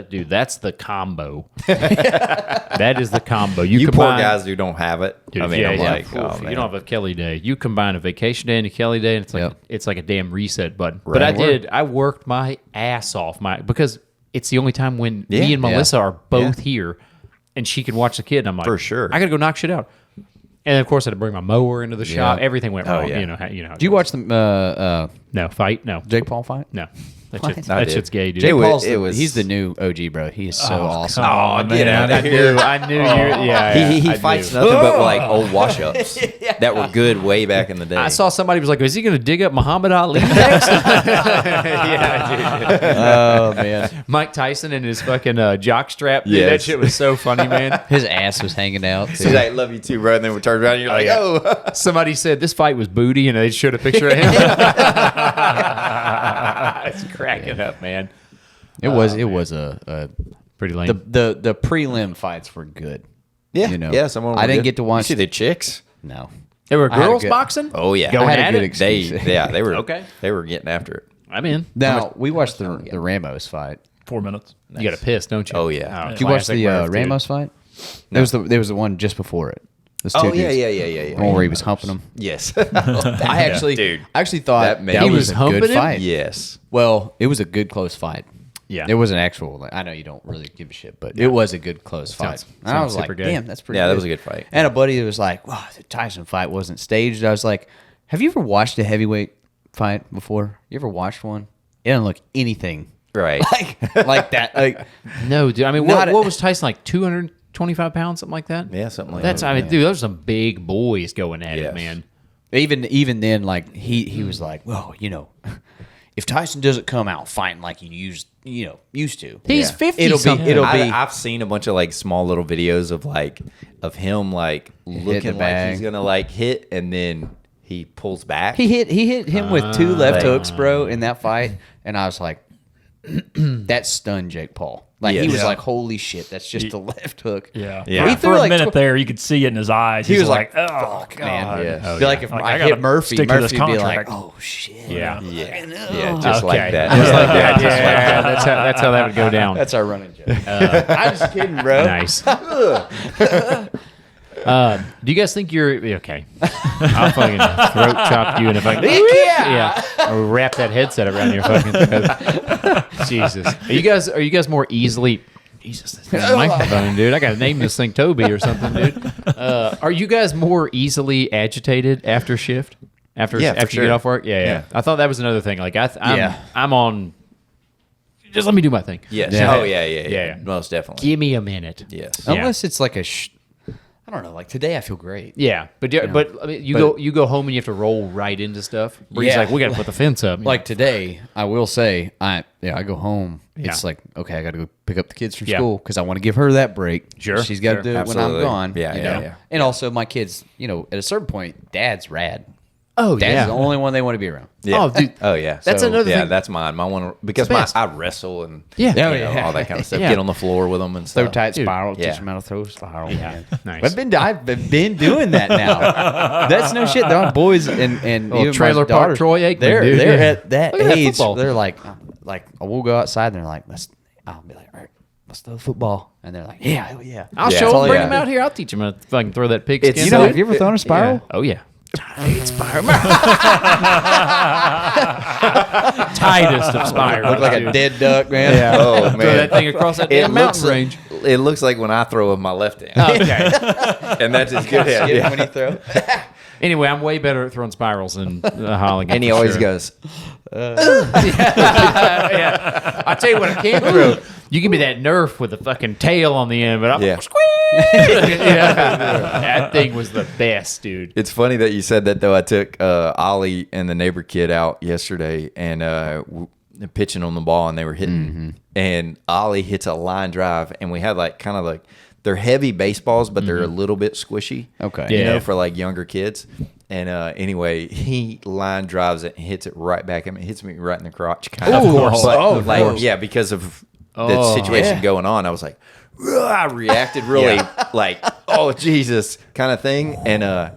dude. That's the combo. That is the combo.
You
combine,
poor guys who don't have it.
Dude,
I mean,
yeah,
I'm
yeah.
like,
Oof,
oh,
you
man.
don't have a Kelly day. You combine a vacation day and a Kelly day, and it's like
Yep.
it's like a damn reset button. But
Right.
I worked my ass off because it's the only time when
Yeah,
me and Melissa are both
Yeah.
here, and she can watch the kid. And I'm like,
For sure.
I gotta go knock shit out. And of course, I had to bring my mower into the shop. Everything went wrong.
yeah.
You know how
Do you watch the
No fight. No,
Jake Paul fight?
no. That,
What?
shit's,
I
that
did.
shit's gay, dude.
Jake
was-
Paul's
it was-
he's the new OG, bro. He is so awesome.
Oh, get out
I
of here.
knew you. Yeah,
He
I
fights
knew.
nothing but like old wash-ups that were good way back in the day.
I saw somebody was like, "Is he going to dig up Muhammad Ali next?" Yeah, dude.
Oh man,
Mike Tyson and his fucking jock strap. Dude, that
Yes.
shit was so funny, man.
his ass was hanging out. Too.
He's like, love you too, bro. And then we turned around and you're like,
yeah.
oh.
Somebody said this fight was booty, and they showed a picture of him. It's cracking up, man.
It was a
Pretty lame.
the prelim fights were good.
Yeah,
You know,
yeah. Someone
I didn't get to watch-
You see the chicks?
No,
There were
I had a
girls
good-
boxing.
Oh yeah,
Going
I had a
at
good
it.
excuse.
they were
Okay.
They were getting after it.
I'm in.
now we watched the Ramos fight.
4 minutes.
You got to piss, don't you?
Oh, yeah.
Did you watch
classic
the
Murph, dude.
Ramos fight? There was the one just before it. Those two
Oh yeah,
dudes.
yeah.
The one where he was humping him.
Yes.
I actually,
Dude.
I actually thought
That
that,
man- He
was
was
a
humping
good
him?
fight.
yes.
Well, it was a good close fight.
Yeah.
It was an actual. Like, I know you don't really give a shit, but it was a good close fight. And I
sounds
was like,
super gay.
damn, that's pretty.
Yeah,
good.
that was a good fight.
And a buddy was like, "Wow, the Tyson fight wasn't staged." I was like, "Have you ever watched a heavyweight fight before? You ever watched one? It doesn't look anything
Right.
like that. Like,
No, dude. I mean,
Not
what
a-
was Tyson like? 225 pounds, something like that.
Yeah, something like
That's.
that.
I mean, dude, those are some big boys going at it,
Yes.
man.
even then, like he was like, well, you know, if Tyson doesn't come out fighting like he used to,
He's
Yeah.
50
It'll be-
something.
it'll be-
I've seen a bunch of like small little videos of him like looking like
bag.
he's gonna like hit and then he pulls back.
He hit him with two left hooks, bro, in that fight, and I was like, that stunned Jake Paul. Like he
Yes.
was
Yeah.
like, holy shit, that's just a left hook.
Yeah.
Yeah.
For,
He
for
threw
a
like
minute
tw-
there, you could see it in his eyes.
He
He's
was like,
oh,
fuck, man.
God.
Yeah.
Oh,
Be like
yeah.
if
Like,
I
I gotta
hit Murphy,
stick to this
Murphy'd be like,
contract.
oh shit.
Yeah.
yeah, just like
Okay.
that.
Yeah.
Just like that.
Yeah,
Just like that.
that's how that would go down.
That's our running joke. I'm just kidding, bro.
Nice. Do you guys think you're okay? I'll fucking throat chop you, and if I yeah, I'll wrap that headset around your fucking throat. Jesus, are you guys more easily? Jesus, this damn microphone, dude. I gotta name this thing Toby or something, dude. Are you guys more easily agitated after shift? After
Yeah, for
you
sure.
get off work? Yeah.
Yeah.
I thought that was another thing. Like
Yeah.
I'm on. Just let me do my thing.
Yes.
Yeah.
Oh yeah,
Yeah.
Most definitely.
Give me a minute.
Yes.
Yeah.
Unless it's like I don't know. Like today, I feel great.
Yeah, but I mean, you go home and you have to roll right into stuff. Where he's
Yeah.
like, we got to put the fence up.
Like today, I will say, I go home.
Yeah.
It's like, okay, I got to go pick up the kids from
Yeah.
school because I want to give her that break.
Sure,
she's got to
sure.
do it
Absolutely.
when I'm gone.
Yeah,
you
yeah,
know?
yeah.
And also, my kids, at a certain point, Dad's rad.
Oh,
That's
yeah.
the only one they want to be around.
Yeah.
Oh, dude.
Oh yeah.
That's another
yeah,
thing.
that's mine. My one because
the best.
I wrestle and
Yeah.
Oh,
you know,
yeah.
all that kind of stuff.
Yeah.
Get on the floor with them and
Throw
stuff.
tight
Dude,
spiral.
yeah.
Teach them how to throw spiral.
Yeah. Nice.
I've been doing that now. That's no shit. My boys and
Little
even
trailer
my
park
daughters,
Troy Aikman,
They're
dude.
they're
Yeah.
at that
Look at that
age.
football.
They're like we'll go outside. and They're like, I'll be like, all right, let's throw the football. And they're like, yeah, hell yeah.
I'll
Yeah.
show
That's
him.
all
Bring
they
him
got.
out here. I'll teach him if I can throw that pigskin.
It's
You know,
so-
have you ever thrown a spiral?
Yeah. Oh yeah. Tightest of spirals.
Look like a
dude.
dead duck, man.
Yeah.
Oh
Throw
man.
that thing across that
It
damn
looks
mountain range.
it looks like when I throw with my left hand,
Okay.
and that's as good as
Shit, when you throw.
Anyway, I'm way better at throwing spirals than Holligan.
And he
for
always
sure.
goes,
Yeah. I tell you what, I can't throw. You give me that Nerf with the fucking tail on the end, but I'm
Yeah.
squeeze. Yeah. That thing was the best, dude.
It's funny that you said that though. I took Ollie and the neighbor kid out yesterday and pitching on the ball, and they were hitting. And Ollie hits a line drive, and we had kind of they're heavy baseballs, but they're a little bit squishy.
Okay.
you know,
Yeah.
for younger kids. And anyway, he line drives it and hits it right back at me. Hits me right in the crotch. Kind of.
Of course.
But
Oh, of course.
yeah, because of the
Oh,
situation
yeah.
going on, I was like, "Ugh," I reacted really oh Jesus kind of thing. And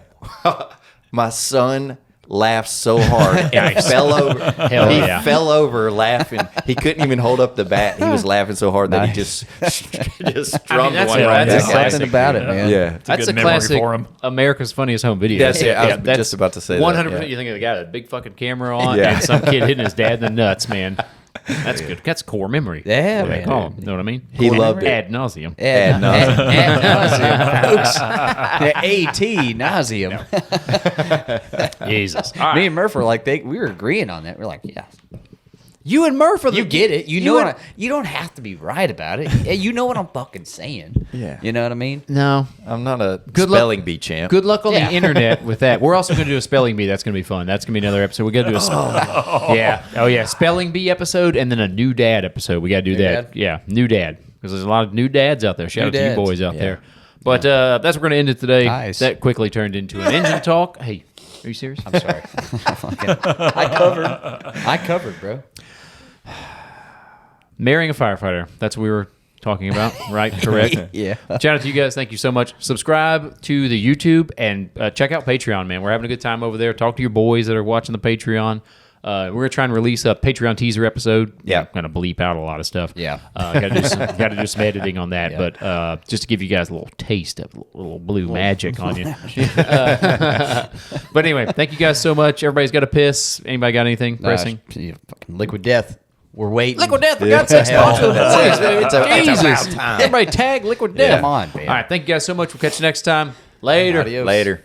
my son laughed so hard and fell over.
Hell
he
yeah.
fell over laughing. He couldn't even hold up the bat. He was laughing so hard that he just strummed
that's
one
a-
right
that's a
back at me.
Something about it, man.
Yeah.
It's a good memory for him.
America's Funniest Home Video.
That's it. I was just about to say that,
100%.
yeah.
You think of the guy with a big fucking camera on
Yeah.
and some kid hitting his dad in the nuts, man. That's good. That's core memory.
Yeah,
What they
man.
call 'em, know what I mean?
He
Core
loved
memory.
it.
Ad nauseum.
Ad nauseum.
Jesus.
Me and Murph were we were agreeing on that. We're like, yeah.
You and Murph are the
You get it. You know
and-
what you don't have to be right about it. You know what I'm fucking saying.
Yeah.
You know what I mean?
No.
I'm not a
Good luck-
spelling bee champ.
Good luck on
Yeah.
the internet with that. We're also going to do a spelling bee. That's going to be fun. That's going to be another episode. We got to do a yeah. Oh yeah, spelling bee episode and then a new dad episode. We got to do
New
that.
dad?
Yeah, new dad because there's a lot of new dads out there. Shout
New
out to you
dads.
boys out
Yeah.
there. But that's where we're going to end it today.
Nice.
That quickly turned into an engine talk. Hey, are you serious?
I'm sorry. I covered, bro.
Marrying a firefighter. That's what we were talking about, right? Correct.
Yeah.
Shout out to you guys. Thank you so much. Subscribe to the YouTube and check out Patreon, man. We're having a good time over there. Talk to your boys that are watching the Patreon. We're going to try and release a Patreon teaser episode.
Yeah.
I'm going to bleep out a lot of stuff.
Yeah.
Got to do some editing on that.
Yeah.
But just to give you guys a little taste of a little blue magic on you. But anyway, thank you guys so much. Everybody's got to piss. Anybody got anything pressing?
Fucking liquid death. We're waiting.
Liquid Death, for God's sakes,
Hell,
sponsor the
that's
boys,
it.
baby.
It's
Jesus.
about time.
Everybody tag Liquid Death.
Come on, man.
All right, thank you guys so much. We'll catch you next time. Later.
Adios.
Later.